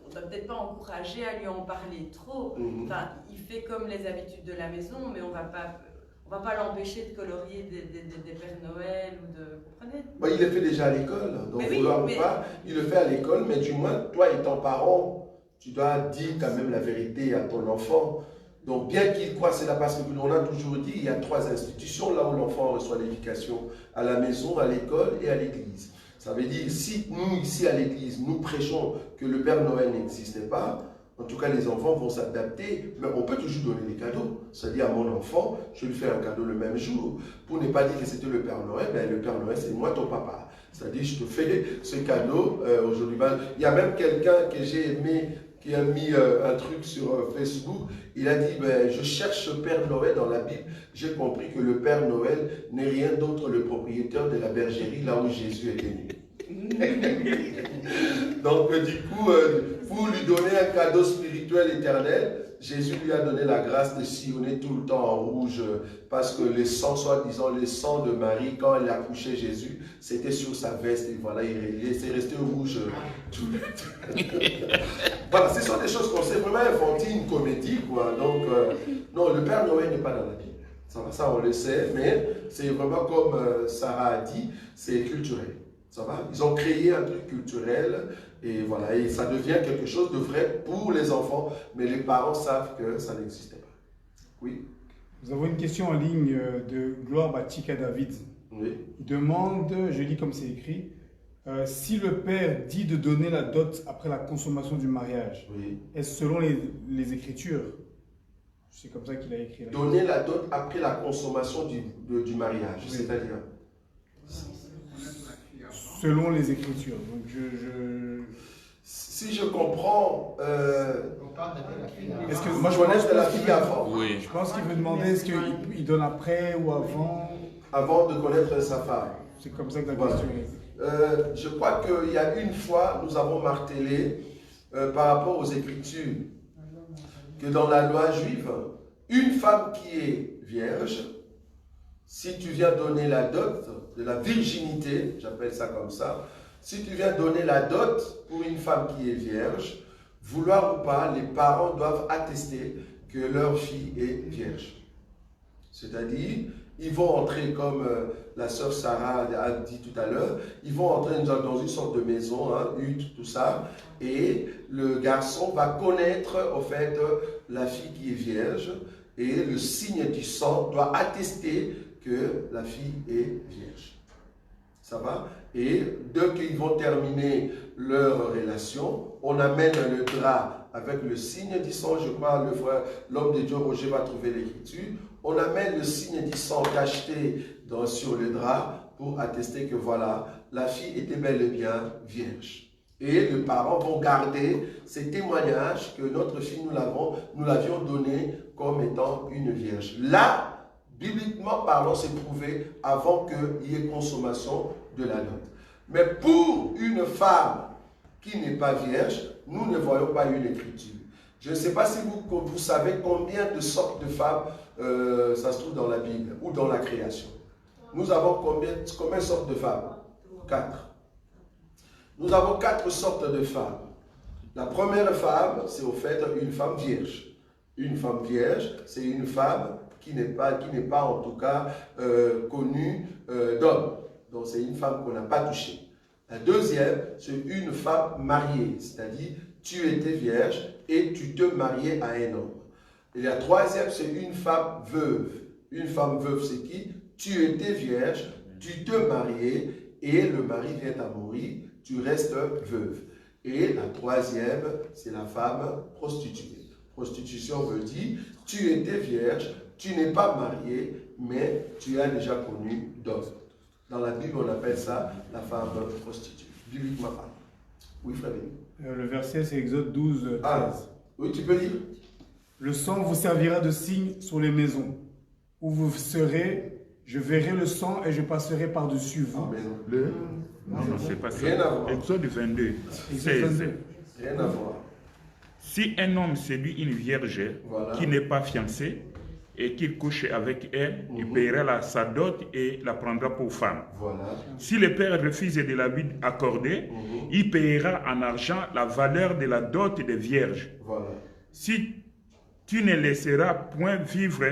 on ne doit peut-être pas encourager à lui en parler trop. Enfin, il fait comme les habitudes de la maison, mais on ne va pas l'empêcher de colorier des Pères Noël ou de... Vous comprenez? Bah, il le fait déjà à l'école, donc Mais oui, vouloir mais- ou pas, il le fait à l'école, mais du moins, toi étant parent, tu dois dire quand même la vérité à ton enfant. Donc, bien qu'il croit, c'est là parce qu'on a toujours dit, il y a 3 institutions là où l'enfant reçoit l'éducation, à la maison, à l'école et à l'église. Ça veut dire, si nous, ici à l'église, nous prêchons que le Père Noël n'existait pas, en tout cas, les enfants vont s'adapter, mais on peut toujours donner des cadeaux. C'est-à-dire à mon enfant, je lui fais un cadeau le même jour. Pour ne pas dire que c'était le Père Noël, ben, le Père Noël, c'est moi ton papa. C'est-à-dire, je te fais ce cadeau aujourd'hui. Il y a même quelqu'un que j'ai aimé, qui a mis un truc sur Facebook. Il a dit, ben, je cherche ce Père Noël dans la Bible. J'ai compris que le Père Noël n'est rien d'autre que le propriétaire de la bergerie là où Jésus est né. Donc, du coup, pour lui donner un cadeau spirituel éternel, Jésus lui a donné la grâce de sillonner tout le temps en rouge parce que le sang, soi-disant le sang de Marie, quand elle a couché Jésus, c'était sur sa veste et voilà, il s'est resté rouge tout le temps. Voilà, ce sont des choses qu'on sait vraiment inventer une comédie, quoi. Donc, non, le Père Noël n'est pas dans la Bible. Ça, on le sait, mais c'est vraiment comme Sarah a dit, c'est culturel. Ça va? Ils ont créé un truc culturel et voilà, et ça devient quelque chose de vrai pour les enfants, mais les parents savent que ça n'existait pas. Oui? Nous avons une question en ligne de Gloire Batika David. Oui. Il demande, je lis comme c'est écrit, si le père dit de donner la dot après la consommation du mariage, Oui. est-ce selon les Écritures? C'est comme ça qu'il a écrit. Donner la dot après la consommation du mariage, Oui. c'est-à-dire? Selon les Écritures. Donc Si je comprends, On parle de la fille avant. Est-ce que moi je connais de la fille avant. Oui. Je pense qu'il veut demander est-ce qu'il donne après ou avant. Avant de connaître sa femme. C'est comme ça que la Voilà. question est. Je crois qu'il y a une fois, nous avons martelé par rapport aux Écritures que dans la loi juive, une femme qui est vierge, si tu viens donner la dot de la virginité, j'appelle ça comme ça, si tu viens donner la dot pour une femme qui est vierge, vouloir ou pas, les parents doivent attester que leur fille est vierge. C'est-à-dire, ils vont entrer comme la sœur Sarah a dit tout à l'heure, ils vont entrer dans une sorte de maison, hutte, tout ça, et le garçon va connaître au fait la fille qui est vierge, et le signe du sang doit attester que la fille est vierge. Ça va? Et dès qu'ils vont terminer leur relation, on amène le drap avec le signe du sang. Je crois l'homme de Dieu Roger va trouver l'écriture. On amène le signe du sang cacheté sur le drap pour attester que voilà, la fille était bel et bien vierge. Et les parents vont garder ces témoignages que notre fille, nous l'avions donnée comme étant une vierge. Là, bibliquement parlant, c'est prouvé avant qu'il y ait consommation de la dot. Mais pour une femme qui n'est pas vierge, nous ne voyons pas une écriture. Je ne sais pas si vous savez combien de sortes de femmes ça se trouve dans la Bible ou dans la création. Nous avons combien de sortes de femmes? 4. Nous avons 4 sortes de femmes. La première femme, c'est au fait une femme vierge. Une femme vierge, c'est une femme qui n'est pas en tout cas connue d'homme. Donc c'est une femme qu'on n'a pas touchée. La deuxième, c'est une femme mariée, c'est-à-dire tu étais vierge et tu te mariais à un homme. Et la troisième, c'est une femme veuve. Une femme veuve, c'est qui? Tu étais vierge, tu te mariais et le mari vient à mourir, tu restes veuve. Et la troisième, c'est la femme prostituée. Prostitution veut dire, tu étais vierge, tu n'es pas marié, mais tu as déjà connu d'homme. Dans la Bible, on appelle ça la femme prostituée. Bibliquement parlant. Oui, Frédéric. Le verset, c'est Exode 12, 13. Ah, oui, tu peux lire. Le sang vous servira de signe sur les maisons où vous serez, je verrai le sang et je passerai par-dessus vous. Amen. Non, c'est pas ça. Rien à voir. Exode 22, Exode 16. 22. Rien à voir. Si un homme séduit une vierge Voilà. qui n'est pas fiancée et qu'il couche avec elle, il paiera sa dot et la prendra pour femme. Voilà. Si le père refuse de la lui accorder, il paiera en argent la valeur de la dot des vierges. Voilà. Si tu ne laisseras point vivre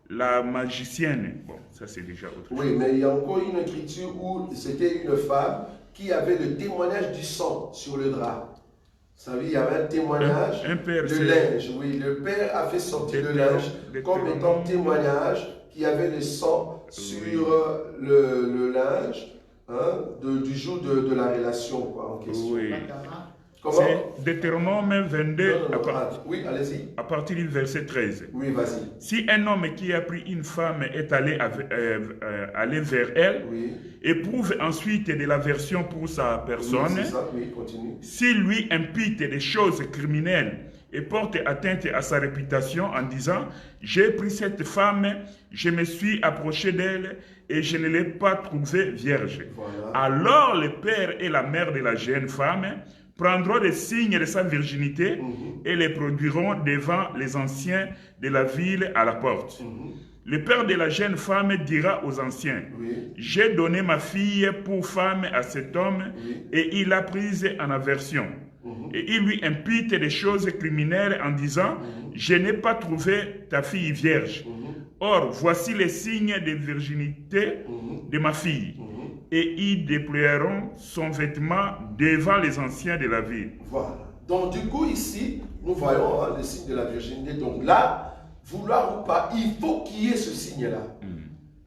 la magicienne, bon, ça c'est déjà autre chose. Oui, mais il y a encore une écriture où c'était une femme qui avait le témoignage du sang sur le drap. Vous savez, il y avait un témoignage Un père, de c'est- linge. Oui, le père a fait sortir le linge comme étant témoignage qu'il y avait le sang sur le linge du jour de la relation quoi, en question. Oui. Comment? C'est Deutéronome 22 Non, non, non, oui, allez-y. à partir du verset 13. Oui, vas-y. Si un homme qui a pris une femme est allé vers elle, Oui. éprouve ensuite de l'aversion pour sa Oui, personne, c'est ça, oui, continue. s'il lui impute des choses criminelles et porte atteinte à sa réputation en disant « J'ai pris cette femme, je me suis approché d'elle et je ne l'ai pas trouvée vierge. Voilà. Alors le père et la mère de la jeune femme prendront des signes de sa virginité et les produiront devant les anciens de la ville à la porte. Le père de la jeune femme dira aux anciens, Oui. j'ai donné ma fille pour femme à cet homme et il l'a prise en aversion. Et il lui impute des choses criminelles en disant, je n'ai pas trouvé ta fille vierge. Or, voici les signes de virginité de ma fille. Et ils déploieront son vêtement devant les anciens de la ville. Voilà. Donc, du coup, ici, nous voyons le signe de la virginité. Donc là, vouloir ou pas, il faut qu'il y ait ce signe-là.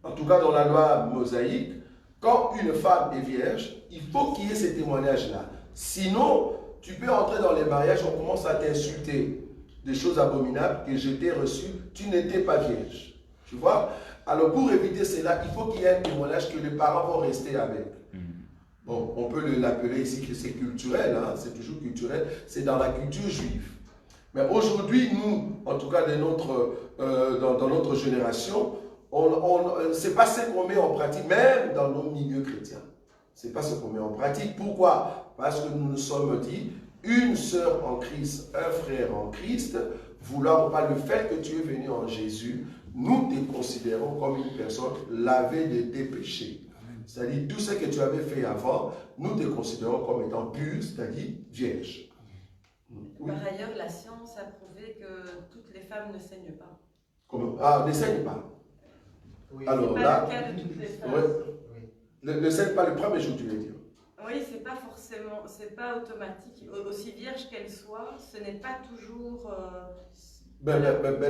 En tout cas, dans la loi mosaïque, quand une femme est vierge, il faut qu'il y ait ces témoignages-là. Sinon, tu peux entrer dans les mariages, on commence à t'insulter des choses abominables que je t'ai reçues, tu n'étais pas vierge. Tu vois? Alors, pour éviter cela, il faut qu'il y ait un témoignage que les parents vont rester avec. Bon, on peut l'appeler ici que c'est culturel, hein, c'est toujours culturel, c'est dans la culture juive. Mais aujourd'hui, nous, en tout cas dans notre génération, c'est pas ce qu'on met en pratique, même dans nos milieux chrétiens. C'est pas ce qu'on met en pratique. Pourquoi? Parce que nous nous sommes dit, une sœur en Christ, un frère en Christ, vouloir ou pas le fait que tu es venu en Jésus, nous te considérons comme une personne lavée de tes péchés. C'est-à-dire, tout ce que tu avais fait avant, nous te considérons comme étant pur, c'est-à-dire vierge. Oui. Par ailleurs, la science a prouvé que toutes les femmes ne saignent pas. Comment? Ah, ne saigne pas. Oui. Alors C'est pas là, le cas de toutes les femmes. ouais. Ne saigne pas le premier jour, tu veux dire. Oui, c'est pas forcément, c'est pas automatique. Aussi vierge qu'elle soit, ce n'est pas toujours. Ben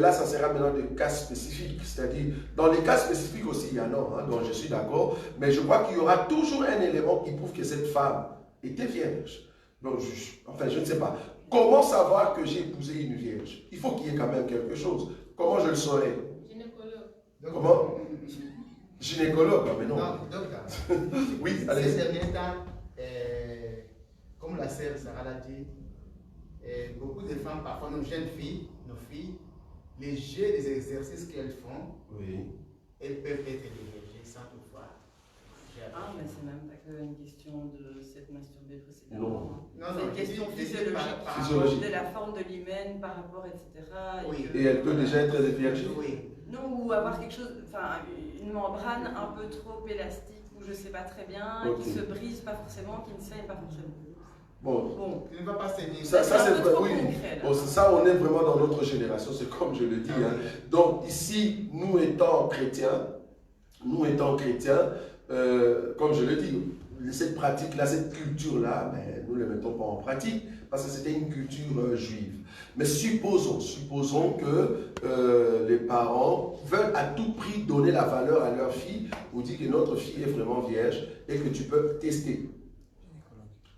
là, ça sera maintenant des cas spécifiques. C'est-à-dire, dans les cas spécifiques aussi, il y en a, donc je suis d'accord. Mais je crois qu'il y aura toujours un élément qui prouve que cette femme était vierge. Donc, je ne sais pas. Comment savoir que j'ai épousé une vierge? Il faut qu'il y ait quand même quelque chose. Comment je le saurais? Gynécologue. Comment? Gynécologue, mais non. Non, docteur. Oui, Ces allez. derniers temps, comme la sœur Sarah l'a dit, beaucoup de femmes, parfois nos jeunes filles, nos filles, les jeux des exercices qu'elles font, Oui. elles peuvent être dégagées sans toutefois. Ah, mais c'est même pas qu'une question de s'être masturbée précédemment. Non. C'est une question physiologique, Physiologique. de la forme de l'hymen par rapport, etc. Oui. Et elle peut déjà être vierge. Oui. Non, ou avoir quelque chose, enfin, une membrane un peu trop élastique, ou je sais pas très bien, Ok. qui se brise pas forcément, qui ne saigne pas forcément. Bon. Tu ne vas pas saigner. Ça C'est un c'est peu vrai, trop oui. concret, là. Bon, ça, on est vraiment dans notre génération, c'est comme je le dis. Ah Hein. oui. Donc, ici, nous étant chrétiens, comme je le dis, cette pratique-là, cette culture-là, ben, nous ne la mettons pas en pratique parce que c'était une culture juive. Mais supposons que les parents veulent à tout prix donner la valeur à leur fille ou dire que notre fille est vraiment vierge et que tu peux tester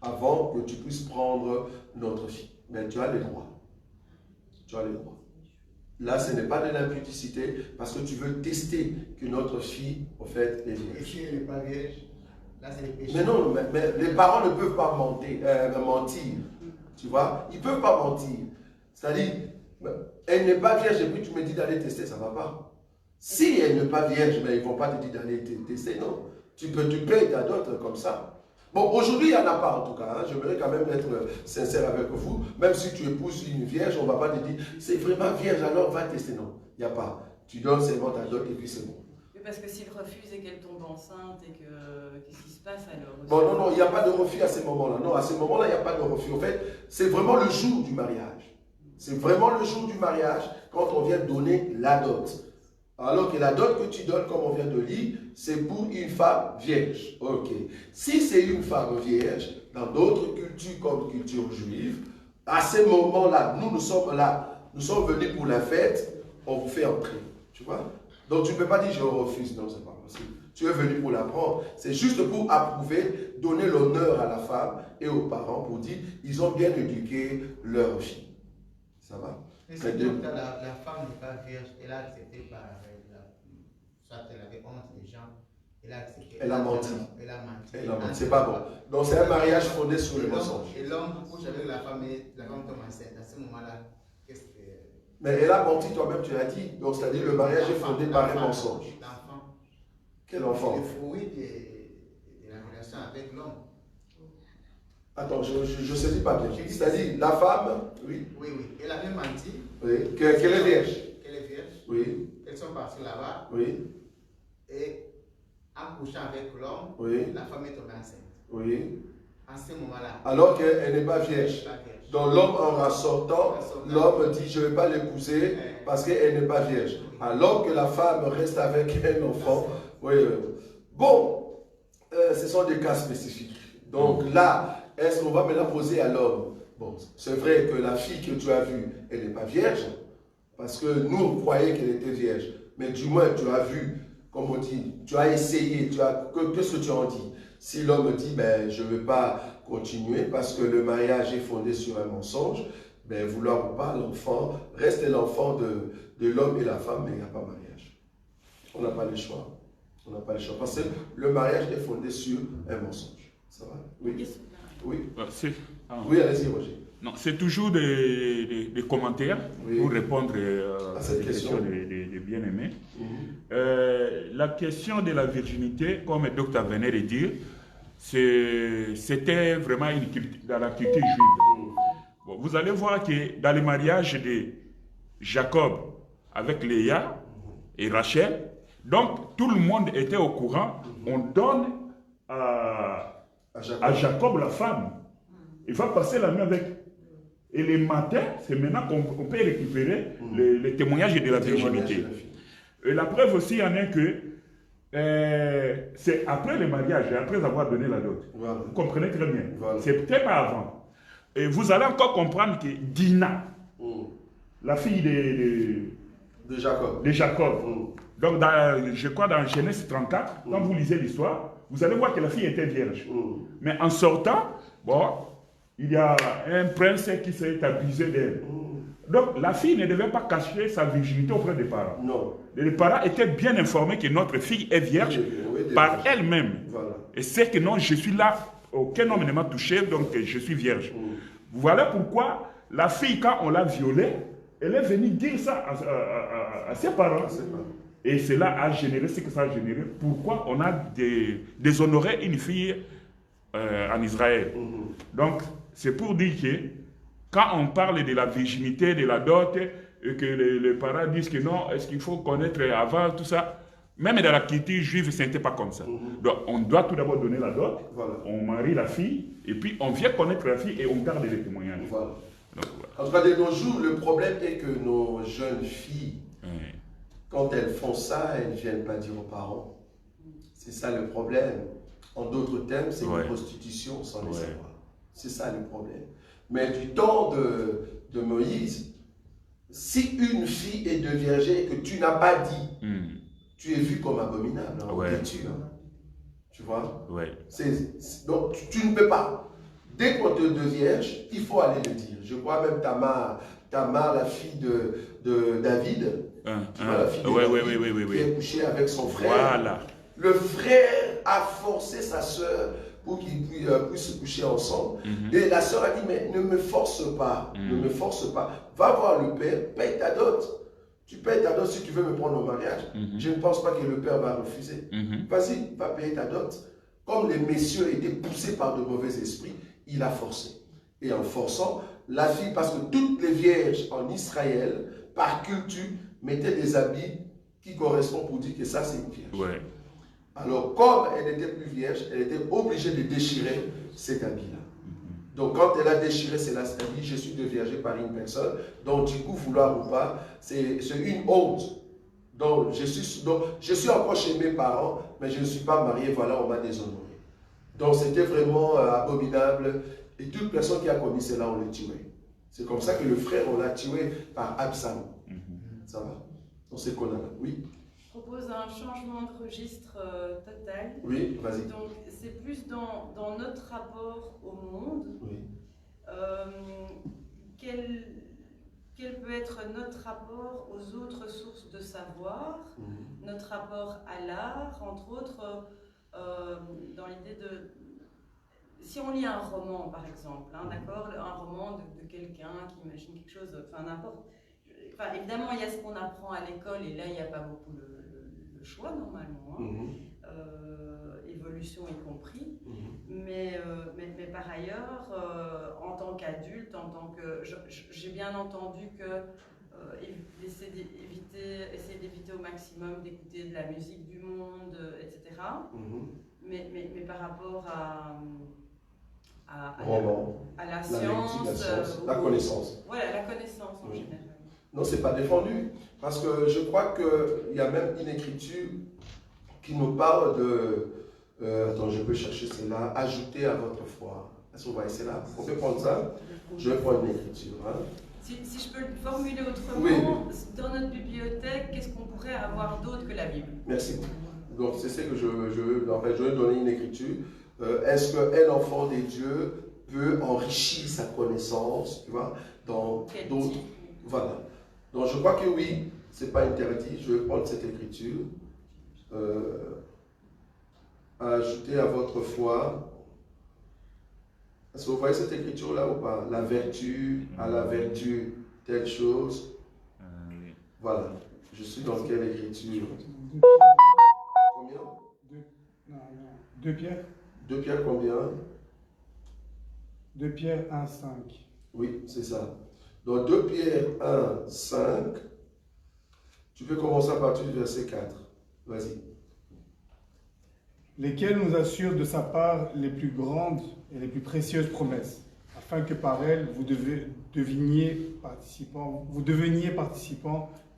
avant que tu puisses prendre notre fille. Mais tu as les droits. Tu as les droits. Là, ce n'est pas de l'impudicité parce que tu veux tester que notre fille, au fait, est Et vierge. si elle n'est pas vierge, là c'est le péché. Mais non, mais les parents ne peuvent pas mentir. Tu vois, ils ne peuvent pas mentir. C'est-à-dire, elle n'est pas vierge et puis tu me dis d'aller tester, ça ne va pas. Si elle n'est pas vierge, mais ils ne vont pas te dire d'aller tester, non. Tu payes ta dot comme ça. Bon, aujourd'hui, il n'y en a pas en tout cas. Hein. J'aimerais quand même être sincère avec vous. Même si tu épouses une vierge, on ne va pas te dire c'est vraiment vierge, alors va tester. Non, il n'y a pas. Tu donnes seulement ta dot et puis c'est bon. Oui, parce que s'il refuse et qu'elle tombe enceinte et que qu'est-ce qui se passe alors? Bon, non, il n'y a pas de refus à ce moment-là. Non, à ce moment-là, il n'y a pas de refus. En fait, c'est vraiment le jour du mariage. C'est vraiment le jour du mariage quand on vient donner la dot. Alors que la dot que tu donnes, comme on vient de lire, c'est pour une femme vierge. Ok. Si c'est une femme vierge, dans d'autres cultures comme culture juive, à ce moment-là, nous sommes là, nous sommes venus pour la fête, on vous fait entrer. Tu vois? Donc tu ne peux pas dire je refuse, non, c'est pas possible. Tu es venu pour la prendre. C'est juste pour approuver, donner l'honneur à la femme et aux parents pour dire ils ont bien éduqué leur fille. Ça va? Mais si la femme n'est pas vierge, elle a accepté par soit elle avait honte des gens, elle a accepté. Elle a menti. Elle a menti. Elle a menti. C'est pas bon. Donc c'est un mariage fondé sur le mensonge. Et l'homme couche avec la femme et la femme tombe enceinte. À ce moment-là, qu'est-ce que. Mais elle a menti toi-même, tu l'as dit. Donc c'est-à-dire le mariage est fondé par un mensonge. L'enfant. Quel enfant? Le fruit de la relation avec l'homme. Attends, je ne sais pas bien. C'est-à-dire la femme, oui. Oui, oui. Elle avait menti. Oui. Qu'elle est vierge. Qu'elle est vierge. Oui. Elles sont parties là-bas. Oui. Et en couchant avec l'homme, Oui. la femme est tombée enceinte. Oui. En ce moment-là. Alors qu'elle n'est pas vierge. Donc l'homme en ressortant, l'homme dit je ne vais pas l'épouser parce qu'elle n'est pas vierge. Alors que la femme reste avec un enfant. Oui. Bon, ce sont des cas spécifiques. Donc là, est-ce qu'on va maintenant poser à l'homme? Bon, c'est vrai que la fille que tu as vue, elle n'est pas vierge. Parce que nous, on croyait qu'elle était vierge. Mais du moins, tu as vu, comme on dit, tu as essayé, qu'est-ce que tu en dis? Si l'homme dit, ben, je ne veux pas continuer parce que le mariage est fondé sur un mensonge, ben, vouloir ou pas, l'enfant reste l'enfant de l'homme et la femme, mais il n'y a pas mariage. On n'a pas le choix. On n'a pas le choix. Parce que le mariage est fondé sur un mensonge. Ça va? Oui. Oui. Oui, allez-y, Roger. Non, c'est toujours des commentaires pour répondre à cette question des bien-aimés. La question de la virginité, comme le docteur venait de dire, c'était vraiment dans la culture juive. Bon, vous allez voir que dans le mariage de Jacob avec Léa et Rachel, donc tout le monde était au courant, on donne à Jacob la femme. Il va passer la nuit avec. Et le matin, c'est maintenant qu'on peut récupérer les témoignages de la virginité. Et la preuve aussi, il y en a que c'est après le mariage, après avoir donné la dot. Voilà. Vous comprenez très bien. Voilà. C'est peut-être pas avant. Et vous allez encore comprendre que Dina, la fille de Jacob, donc je crois dans Genèse 34, quand vous lisez l'histoire, vous allez voir que la fille était vierge. Mais en sortant, bon, il y a un prince qui s'est abusé d'elle. Donc la fille ne devait pas cacher sa virginité auprès des parents. Non. Les parents étaient bien informés que notre fille est vierge par elle-même. Voilà. Et c'est que non, je suis là, aucun homme ne m'a touché, donc je suis vierge. Voilà pourquoi la fille, quand on l'a violée, elle est venue dire ça à ses parents. Et cela a généré ce que ça a généré. Pourquoi on a déshonoré une fille en Israël. Donc, c'est pour dire que quand on parle de la virginité, de la dot, et que les parents disent que non, est-ce qu'il faut connaître avant, tout ça, même dans la culture juive, ce n'était pas comme ça. Donc, on doit tout d'abord donner la dot, on marie la fille, et puis on vient connaître la fille et on garde les témoignages. Voilà. Donc, en tout cas, de nos jours, le problème est que nos jeunes filles, quand elles font ça, elles ne viennent pas dire aux parents. C'est ça le problème. En d'autres termes, c'est une prostitution sans les savoir. C'est ça le problème. Mais du temps de Moïse, si une fille est de vierge et que tu n'as pas dit, tu es vu comme abominable en lecture. Tu vois? Donc tu ne peux pas. Dès qu'on te de vierge, il faut aller le dire. Je crois même Tamar, la fille de David, la fille de David, qui est couchée avec son frère. Voilà. Le frère a forcé sa sœur pour qu'ils puissent se coucher ensemble. Et la sœur a dit, mais ne me force pas, ne me force pas. Va voir le père, paye ta dot. Tu payes ta dot si tu veux me prendre au mariage. Je ne pense pas que le père va refuser. Vas-y, va payer ta dot. Comme les messieurs étaient poussés par de mauvais esprits, il a forcé. Et en forçant, la fille, parce que toutes les vierges en Israël, par culture, mettaient des habits qui correspondent pour dire que ça, c'est une vierge. Ouais. Alors, comme elle n'était plus vierge, elle était obligée de déchirer cet habit-là. Donc, quand elle a déchiré cet habit, je suis déviergé par une personne. Donc, du coup, vouloir ou pas, c'est une honte. Donc je suis encore chez mes parents, mais je ne suis pas marié, voilà, on m'a déshonoré. Donc, c'était vraiment abominable. Et toute personne qui a commis cela, on le tuait. C'est comme ça que le frère, on l'a tué par Absalom. Ça va? Donc, c'est qu'on a là. Oui? Je propose un changement de registre total. Oui, vas-y. Donc, c'est plus dans notre rapport au monde. Oui. Quel peut être notre rapport aux autres sources de savoir, notre rapport à l'art, entre autres, dans l'idée de... Si on lit un roman, par exemple, hein, d'accord, un roman de quelqu'un qui imagine quelque chose, enfin n'importe... Enfin, évidemment, il y a ce qu'on apprend à l'école, et là, il n'y a pas beaucoup le choix, normalement, hein, évolution y compris. Mais par ailleurs, en tant qu'adulte, en tant que... J'ai bien entendu que essayer d'éviter au maximum d'écouter de la musique du monde, etc. Mais par rapport à la science, la connaissance. Voilà, la connaissance en général. Non, c'est pas défendu. Parce que je crois qu'il y a même une écriture qui nous parle de... attends, je peux chercher cela. Ajouter à votre foi. Est-ce que vous voyez cela? On peut prendre ça? Je vais prendre une écriture. Hein. Si je peux le formuler autrement, oui. Dans notre bibliothèque, qu'est-ce qu'on pourrait avoir d'autre que la Bible? Merci. Donc, c'est ce que je veux. En fait, je veux donner une écriture. Est-ce qu'un enfant des dieux peut enrichir sa connaissance, tu vois, dans d'autres... Voilà. Donc, je crois que oui, ce n'est pas interdit. Je vais prendre cette écriture. Ajouter à votre foi. Est-ce que vous voyez cette écriture-là ou pas? La vertu, à la vertu, telle chose. Oui. Voilà. Je suis dans quelle écriture? Combien? 2 Pierre. 2 Pierre combien? 2 Pierre 1, 5. Oui, c'est ça. Donc 2 Pierre 1, 5. Tu peux commencer à partir du verset 4. Vas-y. Lesquels nous assurent de sa part les plus grandes et les plus précieuses promesses, afin que par elles vous deveniez participants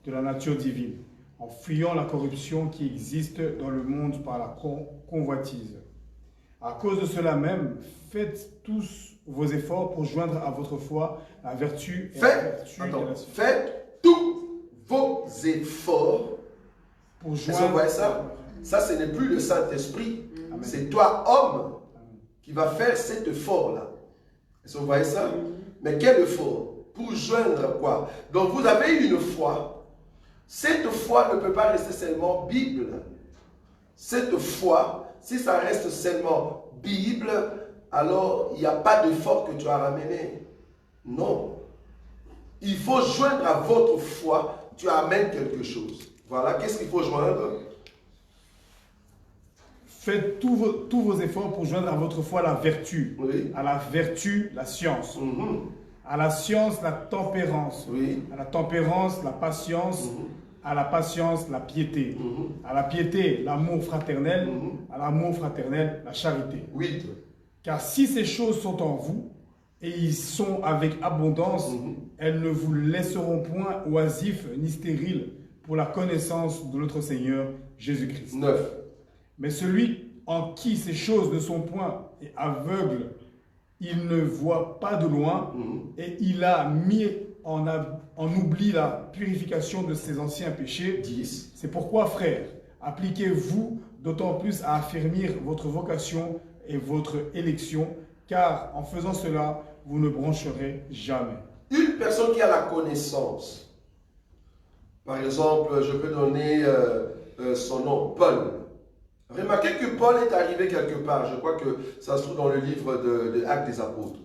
de la nature divine, en fuyant la corruption qui existe dans le monde par la convoitise. À cause de cela même, faites tous vos efforts pour joindre à votre foi la vertu et Faites tous vos efforts pour joindre ça. Ça, ce n'est plus le Saint-Esprit. C'est toi, homme, qui va faire cet effort-là. Est-ce que vous voyez ça? Mais quel effort? Pour joindre quoi? Donc, vous avez une foi. Cette foi ne peut pas rester seulement Bible. Cette foi, si ça reste seulement Bible, alors il n'y a pas d'effort que tu as ramené. Non. Il faut joindre à votre foi, tu amènes quelque chose. Voilà, qu'est-ce qu'il faut joindre? Faites tous vos efforts pour joindre à votre foi la vertu. Oui. À la vertu, la science. À la science, la tempérance. Oui. À la tempérance, la patience. À la patience, la piété. À la piété, l'amour fraternel. À l'amour fraternel, la charité. 8. Car si ces choses sont en vous, et ils sont avec abondance, elles ne vous laisseront point oisifs ni stériles pour la connaissance de notre Seigneur Jésus-Christ. 9. Mais celui en qui ces choses ne sont point est aveugle, il ne voit pas de loin, et il a mis en oubli la purification de ses anciens péchés. 10. C'est pourquoi, frères, appliquez-vous d'autant plus à affermir votre vocation et votre élection, car en faisant cela, vous ne brancherez jamais. Une personne qui a la connaissance, par exemple, je peux donner son nom, Paul. Remarquez que Paul est arrivé quelque part, je crois que ça se trouve dans le livre de Actes des Apôtres.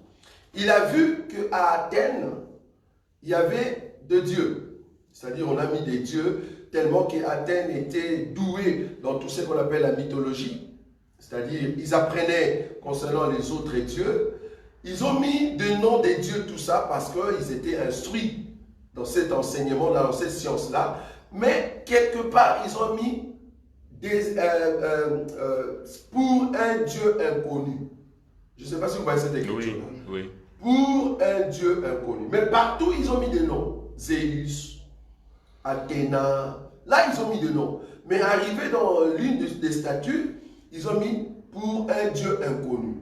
Il a vu qu'à Athènes, il y avait deux dieux. C'est-à-dire, on a mis des dieux tellement qu'Athènes était douée dans tout ce qu'on appelle la mythologie. C'est-à-dire, ils apprenaient concernant les autres dieux. Ils ont mis des noms des dieux, tout ça, parce qu'ils étaient instruits dans cet enseignement-là, dans cette science-là. Mais, quelque part, ils ont mis pour un Dieu inconnu. Je ne sais pas si vous voyez cette écriture. Oui, oui. Pour un Dieu inconnu. Mais partout, ils ont mis des noms. Zéus, Athéna. Là, ils ont mis des noms. Mais arrivé dans l'une des statues, ils ont mis pour un Dieu inconnu.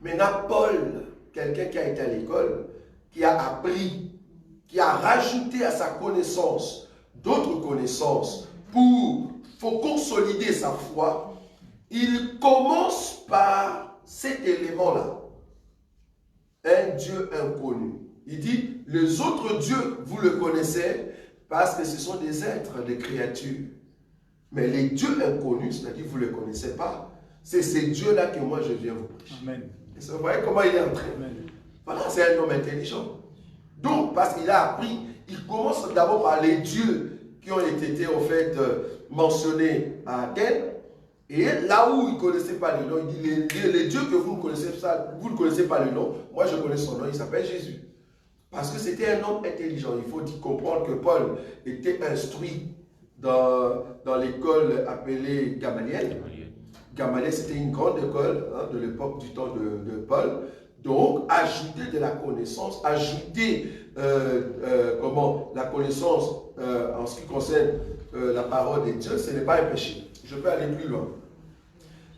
Maintenant, Paul, quelqu'un qui a été à l'école, qui a appris, qui a rajouté à sa connaissance d'autres connaissances pour consolider sa foi, il commence par cet élément-là. Un Dieu inconnu. Il dit, les autres dieux, vous le connaissez parce que ce sont des êtres, des créatures. Mais les dieux inconnus, c'est-à-dire vous ne les connaissez pas, c'est ces dieux-là que moi je viens vous prêcher. Amen. Et vous voyez comment il est entré. Amen. Voilà, c'est un homme intelligent. Donc, parce qu'il a appris, il commence d'abord par les dieux qui ont été en fait mentionnés à Athènes. Et là où il ne connaissait pas le nom, il dit, les dieux que vous ne connaissez pas le nom, moi je connais son nom, il s'appelle Jésus. Parce que c'était un homme intelligent. Il faut comprendre que Paul était instruit dans l'école appelée Gamaliel. Gamaliel, c'était une grande école de l'époque du temps de Paul. Donc, ajouter de la connaissance, ajouter la connaissance en ce qui concerne la parole de Dieu, ce n'est pas un péché. Je peux aller plus loin.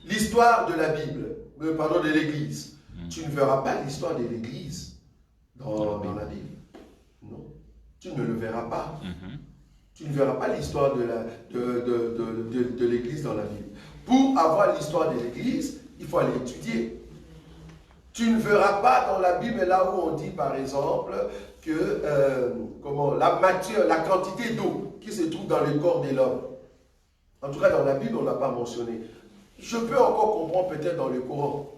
L'histoire de la Bible, de l'Église. Tu ne verras pas l'histoire de l'Église dans la Bible. Non. Tu ne le verras pas. Tu ne verras pas l'histoire de l'Église dans la Bible. Pour avoir l'histoire de l'Église, il faut aller étudier. Tu ne verras pas dans la Bible là où on dit par exemple que la quantité d'eau qui se trouve dans le corps de l'homme. En tout cas, dans la Bible, on ne l'a pas mentionné. Je peux encore comprendre peut-être dans le Coran.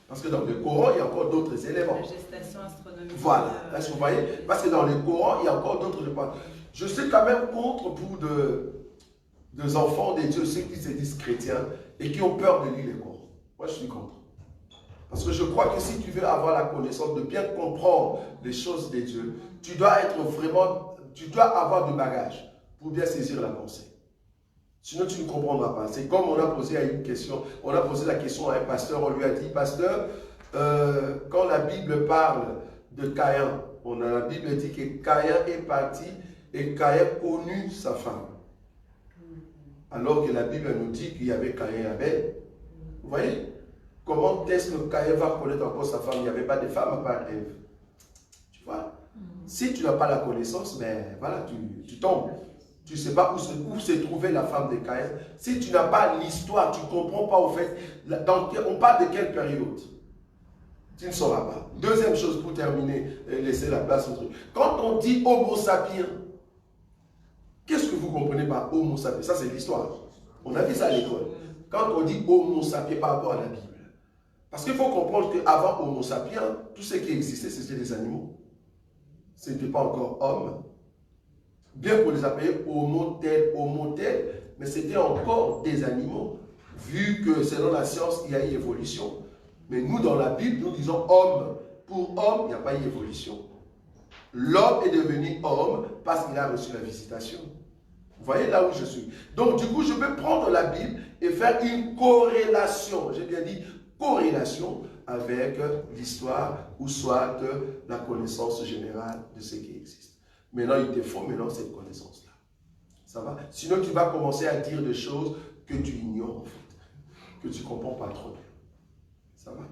Parce que dans le Coran, il y a encore d'autres éléments. La gestation astronomique. Voilà. Est-ce que vous voyez? Parce que dans le Coran, il y a encore d'autres éléments. Je suis quand même contre pour des enfants des dieux, ceux qui se disent chrétiens et qui ont peur de lire le Coran. Moi, je suis contre. Parce que je crois que si tu veux avoir la connaissance, de bien comprendre les choses des dieux, tu dois avoir du bagage pour bien saisir la pensée. Sinon, tu ne comprendras pas. C'est comme on a posé la question à un pasteur, on lui a dit, pasteur, quand la Bible parle de Caïn, la Bible dit que Caïn est parti et Caïn connut sa femme. Alors que la Bible nous dit qu'il y avait Caïn et Abel. Vous voyez? Comment est-ce que Caïn va connaître encore sa femme? Il n'y avait pas de femme à part Ève. Tu vois? Si tu n'as pas la connaissance, ben voilà, tu tombes. Tu ne sais pas où s'est trouvée la femme de Caïn. Si tu n'as pas l'histoire, tu ne comprends pas au fait, on parle de quelle période? Tu ne sauras pas. Deuxième chose pour terminer, laisser la place au truc. Quand on dit Homo sapiens, qu'est-ce que vous comprenez par Homo sapiens? Ça, c'est l'histoire. On a vu ça à l'école. Quand on dit Homo sapiens par rapport à la Bible. Parce qu'il faut comprendre qu'avant Homo sapiens, tout ce qui existait, c'était des animaux. Ce n'était pas encore homme. Bien qu'on les appelle Homo tel, mais c'était encore des animaux. Vu que selon la science, il y a eu évolution. Mais nous, dans la Bible, nous disons homme. Pour homme, il n'y a pas eu évolution. L'homme est devenu homme parce qu'il a reçu la visitation. Vous voyez là où je suis. Donc, du coup, je peux prendre la Bible et faire une corrélation. J'ai bien dit corrélation avec l'histoire ou soit la connaissance générale de ce qui existe. Maintenant, il te faut maintenant cette connaissance-là. Ça va? Sinon, tu vas commencer à dire des choses que tu ignores en fait, que tu ne comprends pas trop bien. Ça va?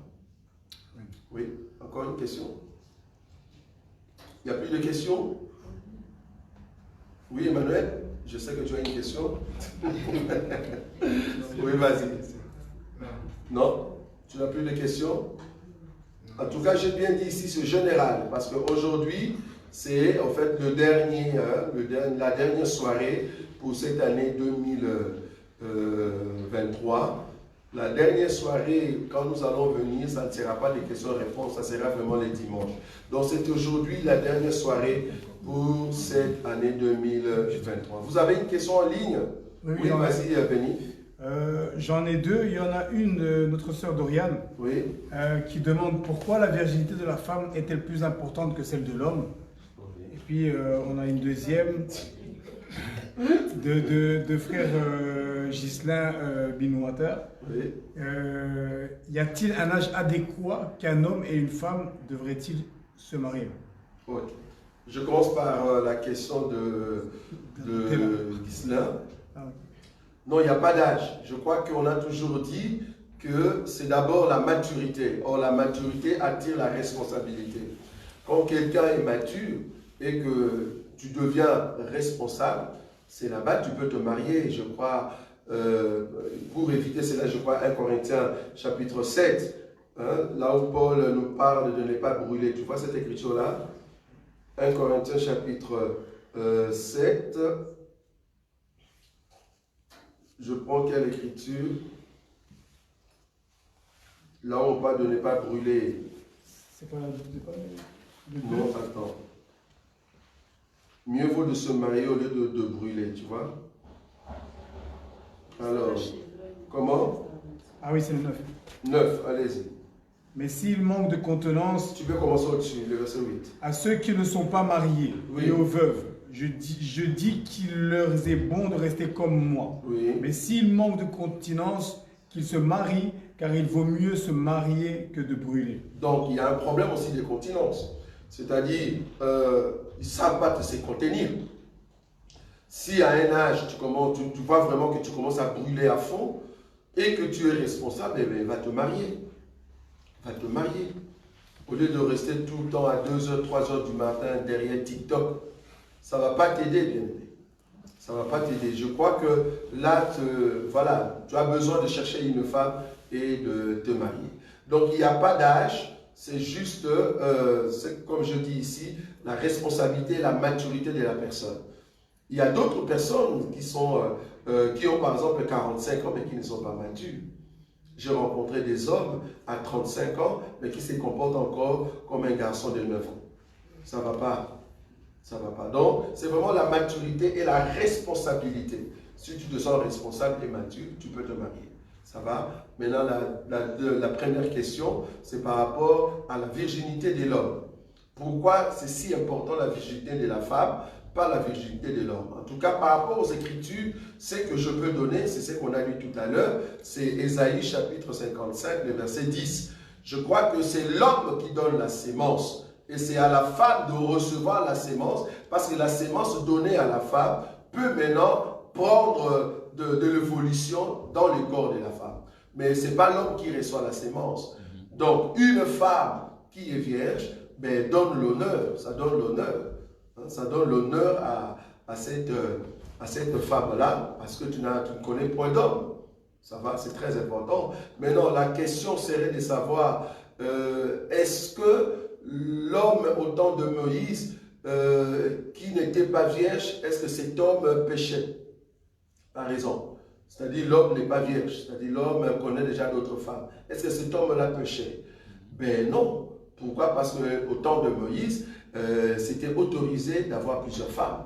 Oui? Encore une question? Il n'y a plus de questions? Oui, Emmanuel? Je sais que tu as une question. Oui, vas-y. Non? Tu n'as plus de questions? En tout cas, j'ai bien dit ici, c'est général, parce qu'aujourd'hui, c'est en fait la dernière soirée pour cette année 2023. La dernière soirée, quand nous allons venir, ça ne sera pas des questions-réponses, ça sera vraiment les dimanches. Donc c'est aujourd'hui la dernière soirée pour cette année 2023. Vous avez une question en ligne? Oui, vas-y, Benny. J'en ai deux. Il y en a une de notre sœur Doriane qui demande pourquoi la virginité de la femme est-elle plus importante que celle de l'homme. Et puis on a une deuxième de frère Ghislain Binouater. Y a-t-il un âge adéquat qu'un homme et une femme devraient-ils se marier? Je commence par la question de Ghislain. Non, il n'y a pas d'âge. Je crois qu'on a toujours dit que c'est d'abord la maturité. Or, la maturité attire la responsabilité. Quand quelqu'un est mature et que tu deviens responsable, c'est là-bas que tu peux te marier. Je crois, pour éviter cela, je crois 1 Corinthiens chapitre 7, hein, là où Paul nous parle de ne pas brûler. Tu vois cette écriture-là? 1 Corinthiens chapitre 7. Je prends quelle écriture? Là où on parle de ne pas brûler. C'est pas Non, attends. Mieux vaut de se marier au lieu de brûler, tu vois. Alors, comment? Ah oui, c'est le 9. 9, allez-y. Mais s'il manque de contenance... Tu peux commencer au-dessus, le verset 8. À ceux qui ne sont pas mariés et aux veuves, je dis qu'il leur est bon de rester comme moi. Mais s'il manque de continence, qu'ils se marient, car il vaut mieux se marier que de brûler. Donc, il y a un problème aussi de continence. C'est-à-dire, ils ne savent pas se contenir. Si à un âge, tu vois vraiment que tu commences à brûler à fond et que tu es responsable, eh bien, va te marier. Va te marier. Au lieu de rester tout le temps à 2h, 3h du matin derrière TikTok, ça ne va pas t'aider, bien aimé. Ça ne va pas t'aider. Je crois que là, voilà, tu as besoin de chercher une femme et de te marier. Donc, il n'y a pas d'âge. C'est juste, comme je dis ici, la responsabilité et la maturité de la personne. Il y a d'autres personnes qui ont par exemple 45 ans mais qui ne sont pas matures. J'ai rencontré des hommes à 35 ans mais qui se comportent encore comme un garçon de 9 ans. Ça ne va pas. Ça ne va pas. Donc, c'est vraiment la maturité et la responsabilité. Si tu te sens responsable et mature, tu peux te marier. Ça va? Maintenant, la première question, c'est par rapport à la virginité de l'homme. Pourquoi c'est si important la virginité de la femme, pas la virginité de l'homme? En tout cas, par rapport aux Écritures, ce que je peux donner, c'est ce qu'on a lu tout à l'heure, c'est Ésaïe chapitre 55, le verset 10. Je crois que c'est l'homme qui donne la sémence. Et c'est à la femme de recevoir la sémence, parce que la sémence donnée à la femme peut maintenant prendre de l'évolution dans le corps de la femme. Mais ce n'est pas l'homme qui reçoit la sémence. Donc, une femme qui est vierge, ben, donne l'honneur, ça donne l'honneur. Ça donne l'honneur à cette femme-là, parce que tu ne connais point d'homme. Ça va, c'est très important. Maintenant, la question serait de savoir, est-ce que l'homme au temps de Moïse, qui n'était pas vierge, est-ce que cet homme péchait? Par exemple. C'est-à-dire l'homme n'est pas vierge, c'est-à-dire l'homme connaît déjà d'autres femmes. Est-ce que cet homme-là péchait? Ben non. Pourquoi? Parce qu'au temps de Moïse, c'était autorisé d'avoir plusieurs femmes.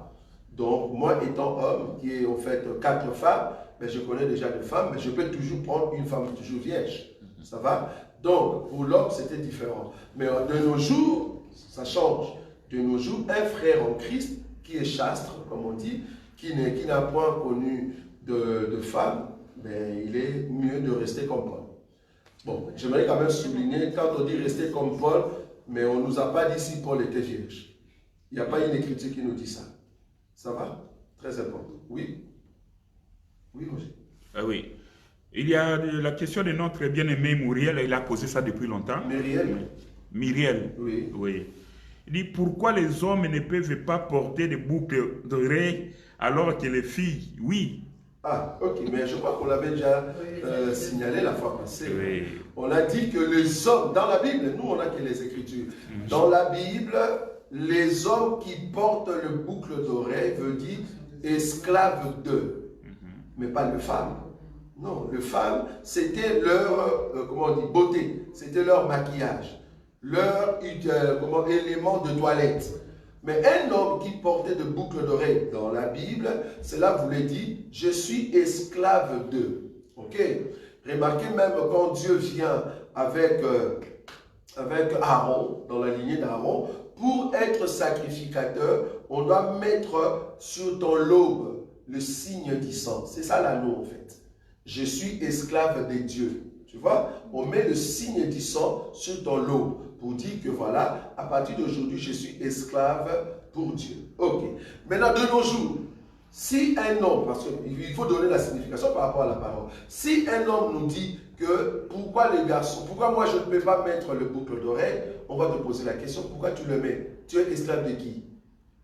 Donc, moi étant homme, qui est en fait 4 femmes, ben, je connais déjà des femmes, mais je peux toujours prendre une femme toujours vierge. Ça va? Donc, pour l'homme, c'était différent. Mais de nos jours, ça change. De nos jours, un frère en Christ, qui est chastre, comme on dit, qui n'a point connu de femme, ben, il est mieux de rester comme Paul. Bon, j'aimerais quand même souligner, quand on dit rester comme Paul, mais on ne nous a pas dit si Paul était vierge. Il n'y a pas une écriture qui nous dit ça. Ça va? Très important. Oui? Oui, Roger? Oui. Il y a la question de notre bien-aimé Muriel, il a posé ça depuis longtemps. Myriel? Oui. Oui. Il dit, pourquoi les hommes ne peuvent pas porter des boucles d'oreilles alors que les filles, oui. Ah, ok, mais je crois qu'on l'avait déjà signalé la fois passée. Oui. On a dit que les hommes, dans la Bible, nous on n'a que les Écritures. Dans la Bible, les hommes qui portent le boucle d'oreille veut dire esclaves d'eux, mais pas les femmes. Non, les femmes, c'était leur comment on dit, beauté, c'était leur maquillage, leur élément de toilette. Mais un homme qui portait de boucles d'oreilles dans la Bible, cela voulait dire « je suis esclave d'eux ». Ok? Remarquez même quand Dieu vient avec Aaron, dans la lignée d'Aaron, pour être sacrificateur, on doit mettre sur ton lobe le signe du sang. C'est ça l'anneau en fait. Je suis esclave des dieux. Tu vois? On met le signe du sang sur ton lobe pour dire que voilà, à partir d'aujourd'hui, je suis esclave pour Dieu. Ok. Maintenant, de nos jours, si un homme, parce qu'il faut donner la signification par rapport à la parole, si un homme nous dit que pourquoi les garçons, pourquoi moi je ne peux pas mettre le boucle d'oreille, on va te poser la question, pourquoi tu le mets? Tu es esclave de qui?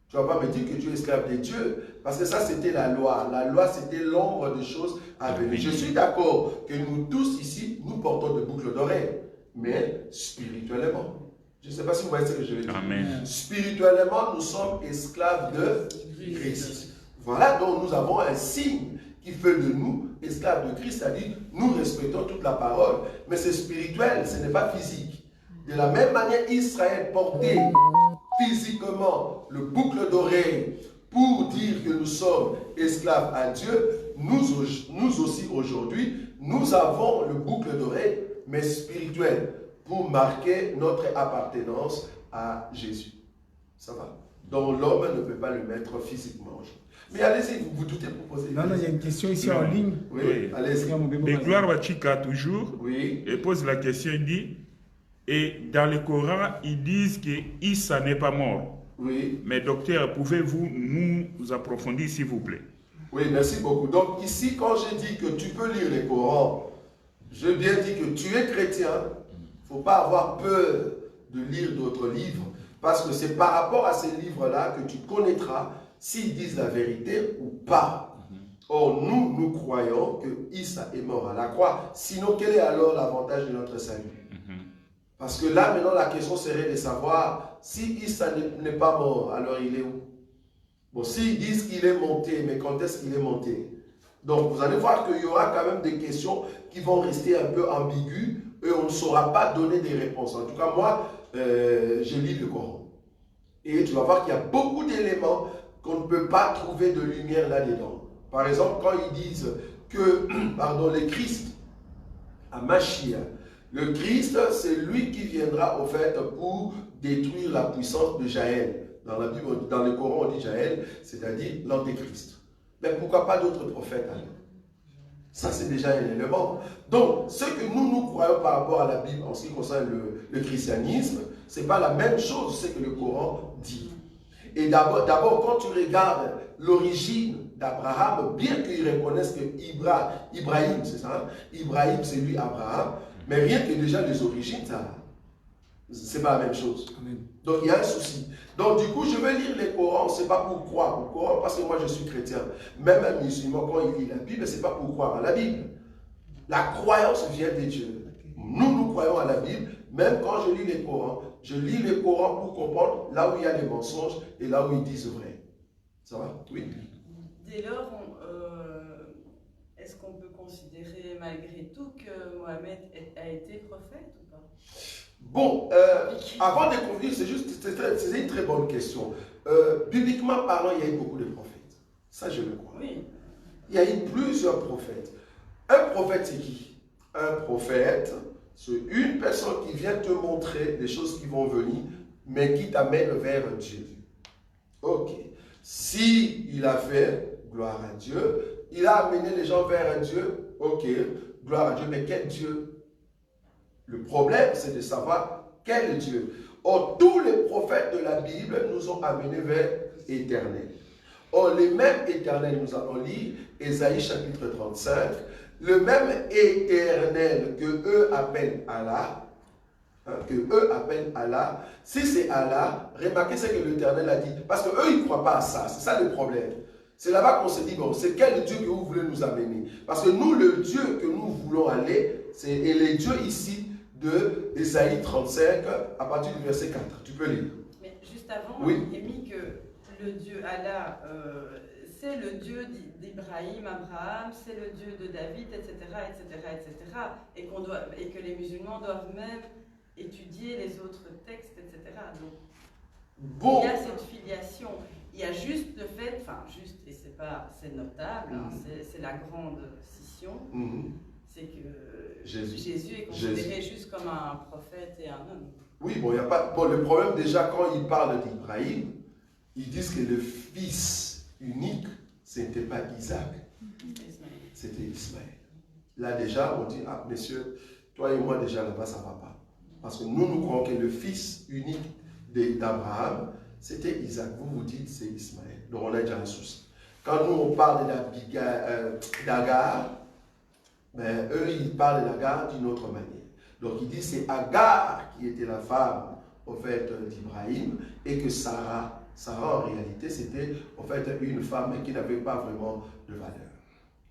Tu ne vas pas me dire que tu es esclave de Dieu, parce que ça c'était la loi. La loi c'était l'ombre de choses à venir. Je suis d'accord que nous tous ici, nous portons de boucles d'oreilles, mais spirituellement. Je ne sais pas si vous voyez ce que je veux dire. Amen. Spirituellement, nous sommes esclaves de Christ. Voilà, donc nous avons un signe qui fait de nous esclaves de Christ, c'est-à-dire nous respectons toute la parole, mais c'est spirituel, ce n'est pas physique. De la même manière, Israël portait physiquement le boucle d'oreille pour dire que nous sommes esclaves à Dieu, nous aussi aujourd'hui, nous avons le boucle d'oreille, mais spirituel, pour marquer notre appartenance à Jésus. Ça va? Donc l'homme ne peut pas le mettre physiquement. Mais allez-y, vous vous doutez pour poser. Non, il y a une question ici en ligne. Oui, Oui. allez-y. Et Gloire à Chika toujours, Oui. et pose la question, il dit, et dans le Coran, ils disent que Issa n'est pas mort. Oui. Mais docteur, pouvez-vous nous approfondir s'il vous plaît? Oui, merci beaucoup. Donc ici, quand je dis que tu peux lire le Coran, je viens dire que tu es chrétien, il ne faut pas avoir peur de lire d'autres livres, parce que c'est par rapport à ces livres-là que tu connaîtras s'ils disent la vérité ou pas. Or, nous croyons que Issa est mort à la croix. Sinon, quel est alors l'avantage de notre salut? Parce que là, maintenant, la question serait de savoir si Issa n'est pas mort, alors il est où? Bon, s'ils disent qu'il est monté, mais quand est-ce qu'il est monté? Donc, vous allez voir qu'il y aura quand même des questions qui vont rester un peu ambiguës et on ne saura pas donner des réponses. En tout cas, moi, je lis le Coran. Et tu vas voir qu'il y a beaucoup d'éléments qu'on ne peut pas trouver de lumière là-dedans. Par exemple, quand ils disent que, pardon, le Christ, à Mashiach, le Christ, c'est lui qui viendra au fait pour détruire la puissance de Jaël. Dans la Bible, dans le Coran, on dit Jaël, c'est-à-dire l'antéchrist. Mais pourquoi pas d'autres prophètes alors? Ça, c'est déjà un élément. Donc, ce que nous croyons par rapport à la Bible en ce qui concerne le christianisme, ce n'est pas la même chose ce que le Coran dit. Et d'abord, quand tu regardes l'origine d'Abraham, bien qu'ils reconnaissent que Ibrahim, c'est ça, hein? Ibrahim, c'est lui Abraham, mais rien que déjà les origines, ça, c'est pas la même chose. Amen. Donc il y a un souci. Donc du coup, je vais lire les Corans, c'est pas pour croire au Coran, parce que moi je suis chrétien. Même un musulman, quand il lit la Bible, c'est pas pour croire à la Bible. La croyance vient de Dieu. Nous croyons à la Bible, même quand je lis les Corans, je lis les Corans pour comprendre là où il y a des mensonges et là où ils disent vrai. Ça va? Oui. Dès lors, est-ce qu'on peut considérer malgré tout que Mohamed a été prophète ou pas? Bon, avant de conclure, c'est une très bonne question. Bibliquement parlant, il y a eu beaucoup de prophètes. Ça, je le crois. Oui. Il y a eu plusieurs prophètes. Un prophète, c'est qui? Un prophète, c'est une personne qui vient te montrer les choses qui vont venir, mais qui t'amène vers Dieu. Ok. Si il a fait, gloire à Dieu, il a amené les gens vers un Dieu, ok, gloire à Dieu, mais quel Dieu? Le problème, c'est de savoir quel Dieu. Or, tous les prophètes de la Bible nous ont amenés vers l'Éternel. Or, les mêmes éternels, nous allons lire Ésaïe chapitre 35, le même éternel que eux appellent Allah, si c'est Allah, remarquez ce que l'Éternel a dit, parce qu'eux, ils ne croient pas à ça, c'est ça le problème. C'est là-bas qu'on se dit, bon, c'est quel Dieu que vous voulez nous amener? Parce que nous, le Dieu que nous voulons aller, c'est les dieux ici de Ésaïe 35, à partir du verset 4. Tu peux lire. Mais juste avant, Oui. il est mis que le Dieu Allah, c'est le Dieu d'Ibrahim, Abraham, c'est le Dieu de David, etc., etc., etc. Et que les musulmans doivent même étudier les autres textes, etc. Donc, Bon. Il y a cette filiation. Il y a juste le fait, enfin juste, et c'est notable, hein, c'est la grande scission, c'est que Jésus est considéré juste comme un prophète et un homme. Oui, bon, il y a pas. Bon, le problème déjà quand ils parlent d'Ibrahim, ils disent que le fils unique, ce n'était pas Isaac, c'était Ismaël. Là déjà, on dit, ah messieurs, toi et moi déjà là-bas, ça ne va pas. Parce que nous croyons que le fils unique d'Abraham, c'était Isaac. Vous dites c'est Ismaël. Donc on a déjà un souci. Quand nous on parle d'Agar, ben, eux ils parlent d'Agar d'une autre manière. Donc ils disent c'est Agar qui était la femme au fait d'Ibrahim et que Sarah en réalité c'était en fait une femme qui n'avait pas vraiment de valeur.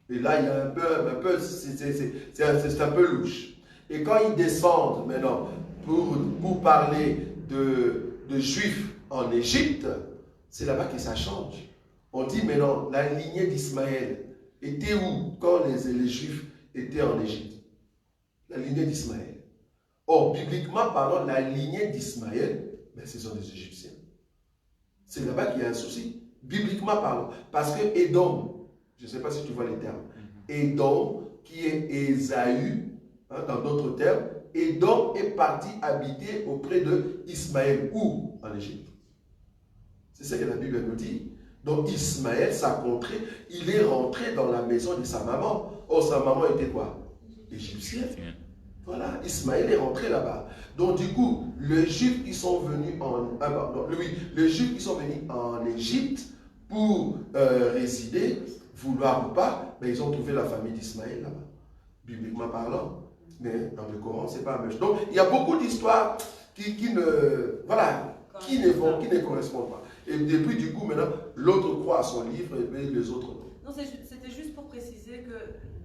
Et là il y a un peu c'est un peu louche. Et quand ils descendent maintenant pour parler de Juifs en Égypte, c'est là-bas que ça change. On dit maintenant, la lignée d'Ismaël était où quand les Juifs étaient en Égypte? La lignée d'Ismaël. Or, bibliquement parlant, la lignée d'Ismaël, ben, ce sont des Égyptiens. C'est là-bas qu'il y a un souci, bibliquement parlant. Parce que Édom, je ne sais pas si tu vois les termes, Édom, qui est Ésaü, hein, dans d'autres termes, Édom est parti habiter auprès de Ismaël. Où? En Égypte. C'est ce que la Bible nous dit. Donc Ismaël, sa contrée, il est rentré dans la maison de sa maman. Oh, sa maman était quoi? Égyptienne. Voilà, Ismaël est rentré là-bas. Donc du coup, les Juifs qui sont venus en Égypte pour résider, vouloir ou pas, mais ils ont trouvé la famille d'Ismaël là-bas, bibliquement parlant. Mais dans le Coran, ce n'est pas la même chose. Donc, il y a beaucoup d'histoires qui ne correspondent pas. Et depuis, du coup, maintenant, l'autre croit à son livre et les autres non. Non, c'était juste pour préciser que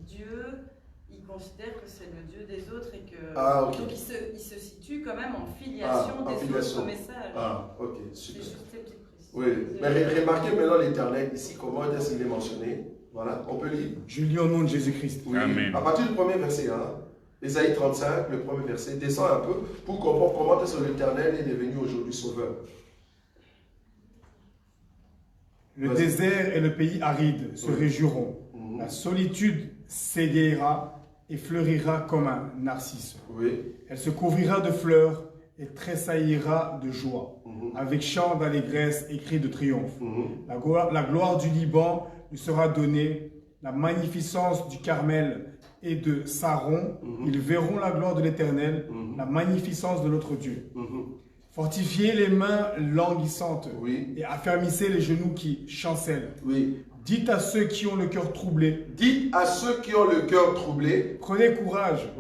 Dieu, il considère que c'est le Dieu des autres et que okay. Donc il se situe quand même en filiation des autres messages. Ah, ok, super. C'est juste ces petites précisions. Oui, mais remarquez maintenant l'Éternel ici, comment est-ce qu'il est mentionné. Voilà, on peut lire. Je lis au nom de Jésus-Christ. Oui. Amen. À partir du premier verset, hein. Ésaïe 35, le premier verset, descend un peu pour comprendre comment est-ce que l'Éternel est devenu aujourd'hui sauveur. Le désert et le pays aride se réjouiront. La solitude s'égayera et fleurira comme un narcisse. Oui. Elle se couvrira de fleurs et tressaillira de joie, avec chant d'allégresse et cris de triomphe. La gloire du Liban lui sera donnée, la magnificence du Carmel et de Saron. Ils verront la gloire de l'Éternel, la magnificence de notre Dieu. Fortifiez les mains languissantes et affermissez les genoux qui chancellent. Dites à ceux qui ont le cœur troublé. Dites à ceux qui ont le cœur troublé. Prenez courage.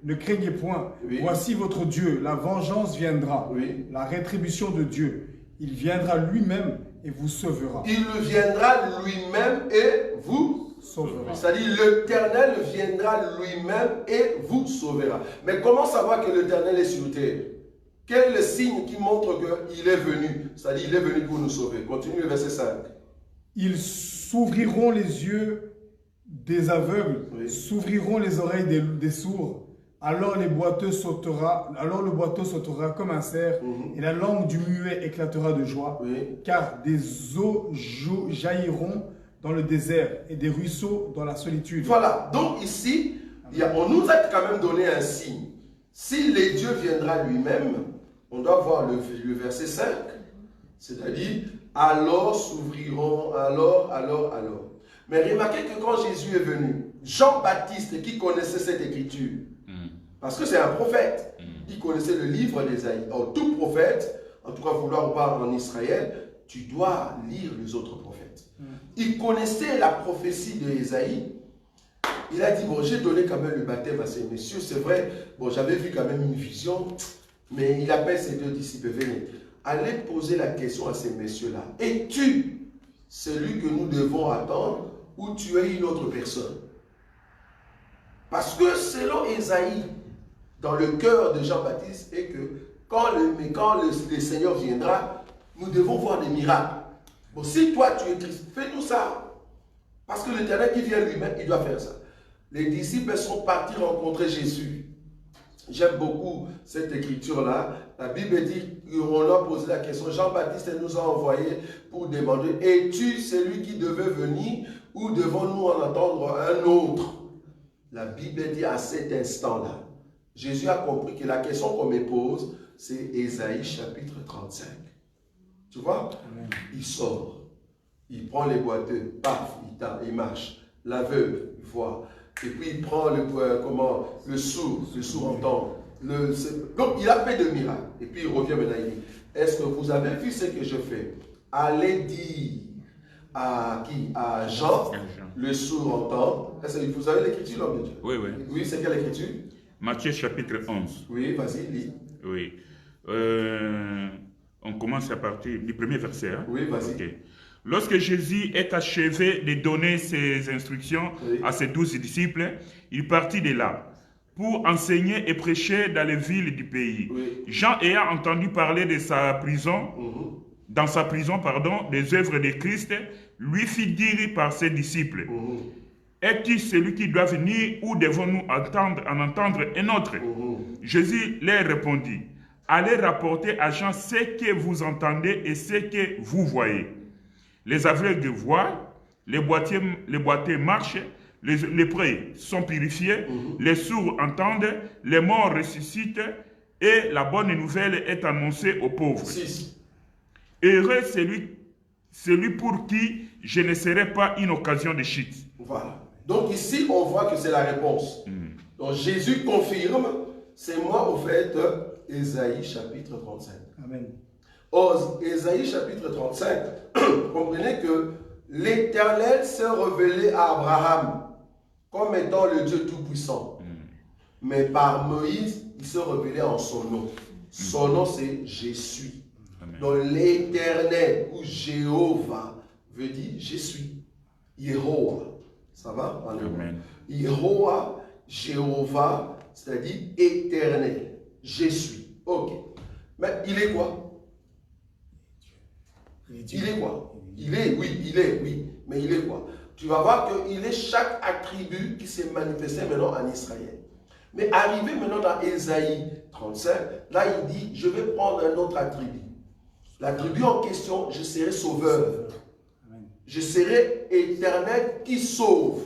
Ne craignez point. Voici votre Dieu. La vengeance viendra. La rétribution de Dieu. Il viendra lui-même et vous sauvera. Il viendra lui-même et vous sauvera. C'est-à-dire l'Éternel viendra lui-même et vous sauvera. Mais comment savoir que l'Éternel est sur terre? Quel est le signe qui montre qu'il est venu? C'est-à-dire il est venu pour nous sauver. Continue le verset 5. Ils s'ouvriront les yeux des aveugles, s'ouvriront les oreilles des sourds. Alors le boiteux sautera comme un cerf, et la langue du muet éclatera de joie, car des eaux jailliront dans le désert et des ruisseaux dans la solitude. Voilà, donc ici, on nous a quand même donné un signe. Si le Dieu viendra lui-même, on doit voir le verset 5, c'est-à-dire, alors s'ouvriront, alors. Mais remarquez que quand Jésus est venu, Jean-Baptiste qui connaissait cette écriture, parce que c'est un prophète, il connaissait le livre d'Ésaïe. Or, tout prophète, en tout cas vouloir ou pas en Israël, tu dois lire les autres prophètes. Il connaissait la prophétie d'Ésaïe. Il a dit, bon, j'ai donné quand même le baptême à ces messieurs, c'est vrai, bon, j'avais vu quand même une vision, mais il appelle ses deux disciples, venez, allez poser la question à ces messieurs-là. Es-tu celui que nous devons attendre ou tu es une autre personne? Parce que selon Ésaïe, dans le cœur de Jean-Baptiste, est que quand le Seigneur viendra, nous devons voir des miracles. Bon, si toi tu es Christ, fais-nous ça. Parce que l'Éternel qui vient lui-même, il doit faire ça. Les disciples sont partis rencontrer Jésus. J'aime beaucoup cette écriture-là. La Bible dit, on leur posé la question, Jean-Baptiste nous a envoyé pour demander, es-tu celui qui devait venir ou devons-nous en attendre un autre? La Bible dit à cet instant-là, Jésus a compris que la question qu'on me pose, c'est Ésaïe chapitre 35. Tu vois? Amen. Il sort, il prend les boiteux, paf, il marche. L'aveugle, il voit. Et puis il prend le sourd entend. Donc il a fait de miracles. Et puis il revient maintenant, il dit, est-ce que vous avez vu ce que je fais? Allez dire à qui? À Jean, le sourd entend. Est-ce que vous avez l'écriture, l'homme de Dieu? Oui, oui. Oui, c'est quelle écriture? Matthieu chapitre 11. Oui, vas-y, lis. Oui. On commence à partir du premier verset. Hein? Oui, vas-y. Okay. Lorsque Jésus est achevé de donner ses instructions à ses 12 disciples, il partit de là pour enseigner et prêcher dans les villes du pays. Jean ayant entendu parler de sa prison, dans sa prison, des œuvres de Christ, lui fit dire par ses disciples, es-tu celui qui doit venir ou devons-nous en entendre un autre? Jésus leur répondit, allez rapporter à Jean ce que vous entendez et ce que vous voyez. Les aveugles voient, les boiteux marchent, les lépreux sont purifiés, les sourds entendent, les morts ressuscitent et la bonne nouvelle est annoncée aux pauvres. 6. Heureux celui pour qui je ne serai pas une occasion de chute. Voilà. Donc ici, on voit que c'est la réponse. Donc Jésus confirme, c'est moi au fait, Ésaïe chapitre 35. Amen. Or, Ésaïe chapitre 35, comprenez que l'Éternel s'est révélé à Abraham comme étant le Dieu Tout-Puissant. Mais par Moïse, il s'est révélé en son nom. Son nom, c'est Jésus. Donc l'Éternel ou Jéhovah veut dire je suis. Yehovah. Ça va? Amen. Yehovah, Jéhovah, c'est-à-dire éternel. Je suis. Ok. Mais il est quoi? Il est quoi? Il est, oui. Mais il est quoi? Tu vas voir qu'il est chaque attribut qui s'est manifesté maintenant en Israël. Mais arrivé maintenant dans Ésaïe 35, là il dit, je vais prendre un autre attribut. L'attribut en question, je serai sauveur. Je serai éternel qui sauve.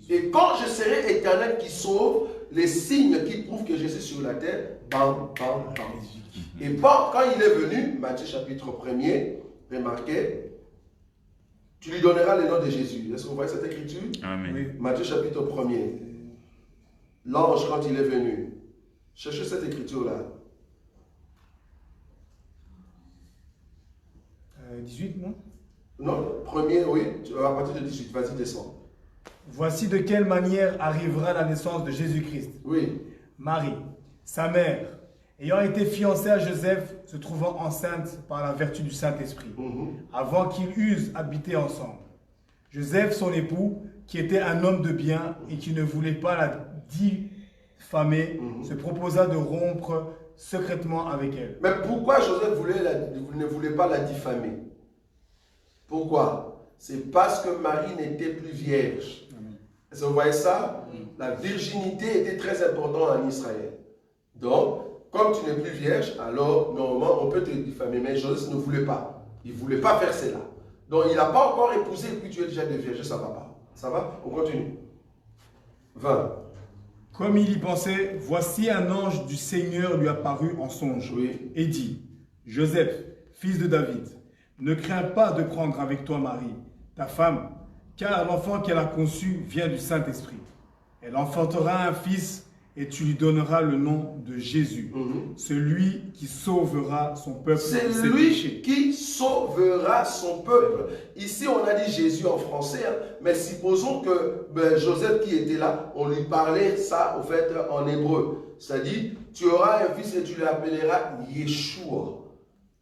Et quand je serai éternel qui sauve, les signes qui prouvent que je suis sur la terre, bam, bam, bam. Et quand il est venu, Matthieu chapitre 1er, remarquez, tu lui donneras le nom de Jésus. Est-ce que vous voyez cette écriture? Amen. Oui. Matthieu chapitre 1er. L'ange, quand il est venu, cherchez cette écriture-là. 18, non? Non, premier, oui, à partir de 18, vas-y, descends. Voici de quelle manière arrivera la naissance de Jésus-Christ. Oui. Marie, sa mère, ayant été fiancée à Joseph, se trouvant enceinte par la vertu du Saint-Esprit, avant qu'ils eussent habité ensemble. Joseph, son époux, qui était un homme de bien et qui ne voulait pas la diffamer, se proposa de rompre secrètement avec elle. Mais pourquoi Joseph ne voulait pas la diffamer? Pourquoi? C'est parce que Marie n'était plus vierge. Est-ce que vous voyez ça? La virginité était très importante en Israël. Donc, comme tu n'es plus vierge, alors normalement on peut te diffamer. Mais Joseph ne voulait pas. Il ne voulait pas faire cela. Donc il n'a pas encore épousé et puis tu es déjà de vierge. Ça ne va pas. Ça va? On continue. 20. Comme il y pensait, voici un ange du Seigneur lui apparut en songe et dit, Joseph, fils de David, ne crains pas de prendre avec toi Marie, ta femme, car l'enfant qu'elle a conçu vient du Saint-Esprit. Elle enfantera un fils et tu lui donneras le nom de Jésus, celui qui sauvera son peuple. C'est lui qui sauvera son peuple. Ici, on a dit Jésus en français, hein, mais supposons que Joseph qui était là, on lui parlait ça au fait en hébreu. C'est-à-dire, tu auras un fils et tu l'appelleras Yeshua.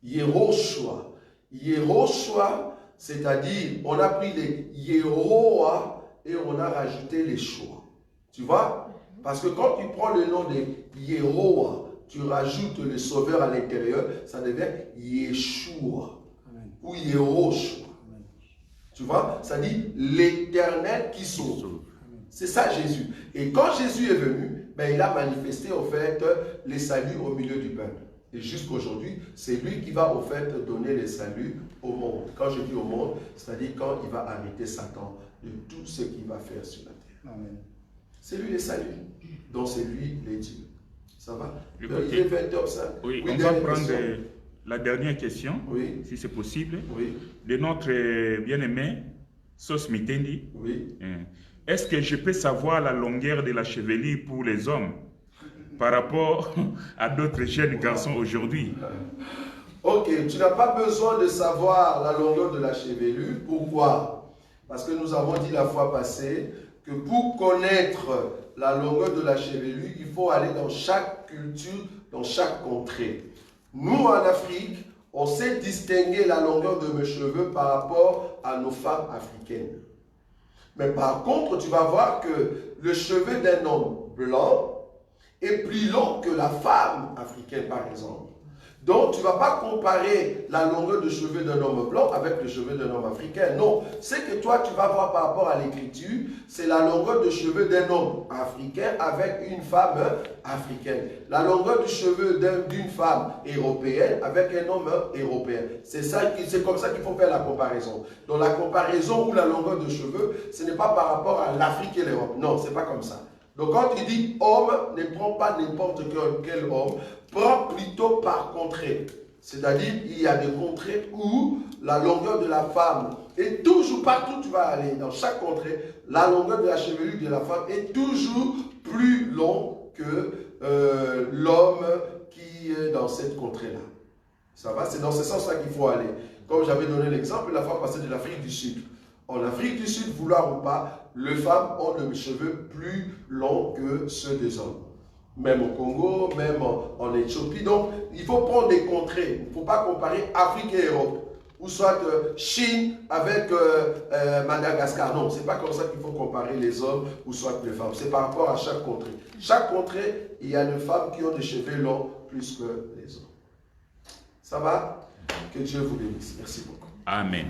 Yehoshua. Yehoshua, c'est-à-dire, on a pris les Yehoah et on a rajouté les Shua. Tu vois? Parce que quand tu prends le nom de Yehoah, tu rajoutes le sauveur à l'intérieur, ça devient Yeshua ou Yehoshua. Tu vois? Ça dit l'éternel qui sauve. C'est ça Jésus. Et quand Jésus est venu, mais il a manifesté au fait les saluts au milieu du peuple. Et jusqu'aujourd'hui, c'est lui qui va au fait donner les saluts au monde. Quand je dis au monde, c'est-à-dire quand il va arrêter Satan de tout ce qu'il va faire sur la terre. Amen. C'est lui les saluts. Donc c'est lui les dieux. Ça va? Écoutez, il est 20h05. Oui, Oui, on va dernière prendre question. la dernière question, Oui. si c'est possible, Oui. de notre bien-aimé Sos Mitendi. Oui. Est-ce que je peux savoir la longueur de la chevelure pour les hommes par rapport à d'autres jeunes garçons aujourd'hui? Ok, tu n'as pas besoin de savoir la longueur de la chevelure. Pourquoi? Parce que nous avons dit la fois passée que pour connaître la longueur de la chevelure, il faut aller dans chaque culture, dans chaque contrée. Nous, en Afrique, on sait distinguer la longueur de mes cheveux par rapport à nos femmes africaines. Mais par contre, tu vas voir que le cheveu d'un homme blanc est plus long que la femme africaine, par exemple. Donc, tu ne vas pas comparer la longueur de cheveux d'un homme blanc avec le cheveu d'un homme africain. Non, ce que toi, tu vas voir par rapport à l'écriture, c'est la longueur de cheveux d'un homme africain avec une femme africaine. La longueur du cheveu d'une femme européenne avec un homme européen. C'est comme ça qu'il faut faire la comparaison. Donc, la comparaison ou la longueur de cheveux, ce n'est pas par rapport à l'Afrique et l'Europe. Non, ce n'est pas comme ça. Donc quand tu dis homme, ne prends pas n'importe quel homme, prends plutôt par contrée. C'est-à-dire, il y a des contrées où la longueur de la femme est toujours, partout où tu vas aller, dans chaque contrée, la longueur de la chevelure de la femme est toujours plus longue que l'homme qui est dans cette contrée-là. Ça va? C'est dans ce sens-là qu'il faut aller. Comme j'avais donné l'exemple la fois passée de l'Afrique du Sud. En Afrique du Sud, vouloir ou pas, les femmes ont les cheveux plus longs que ceux des hommes. Même au Congo, même en Éthiopie. Donc, il faut prendre des contrées. Il ne faut pas comparer Afrique et Europe. Ou soit Chine avec Madagascar. Non, ce n'est pas comme ça qu'il faut comparer les hommes ou soit les femmes. C'est par rapport à chaque contrée. Chaque contrée, il y a des femmes qui ont des cheveux longs plus que les hommes. Ça va? Que Dieu vous bénisse. Merci beaucoup. Amen.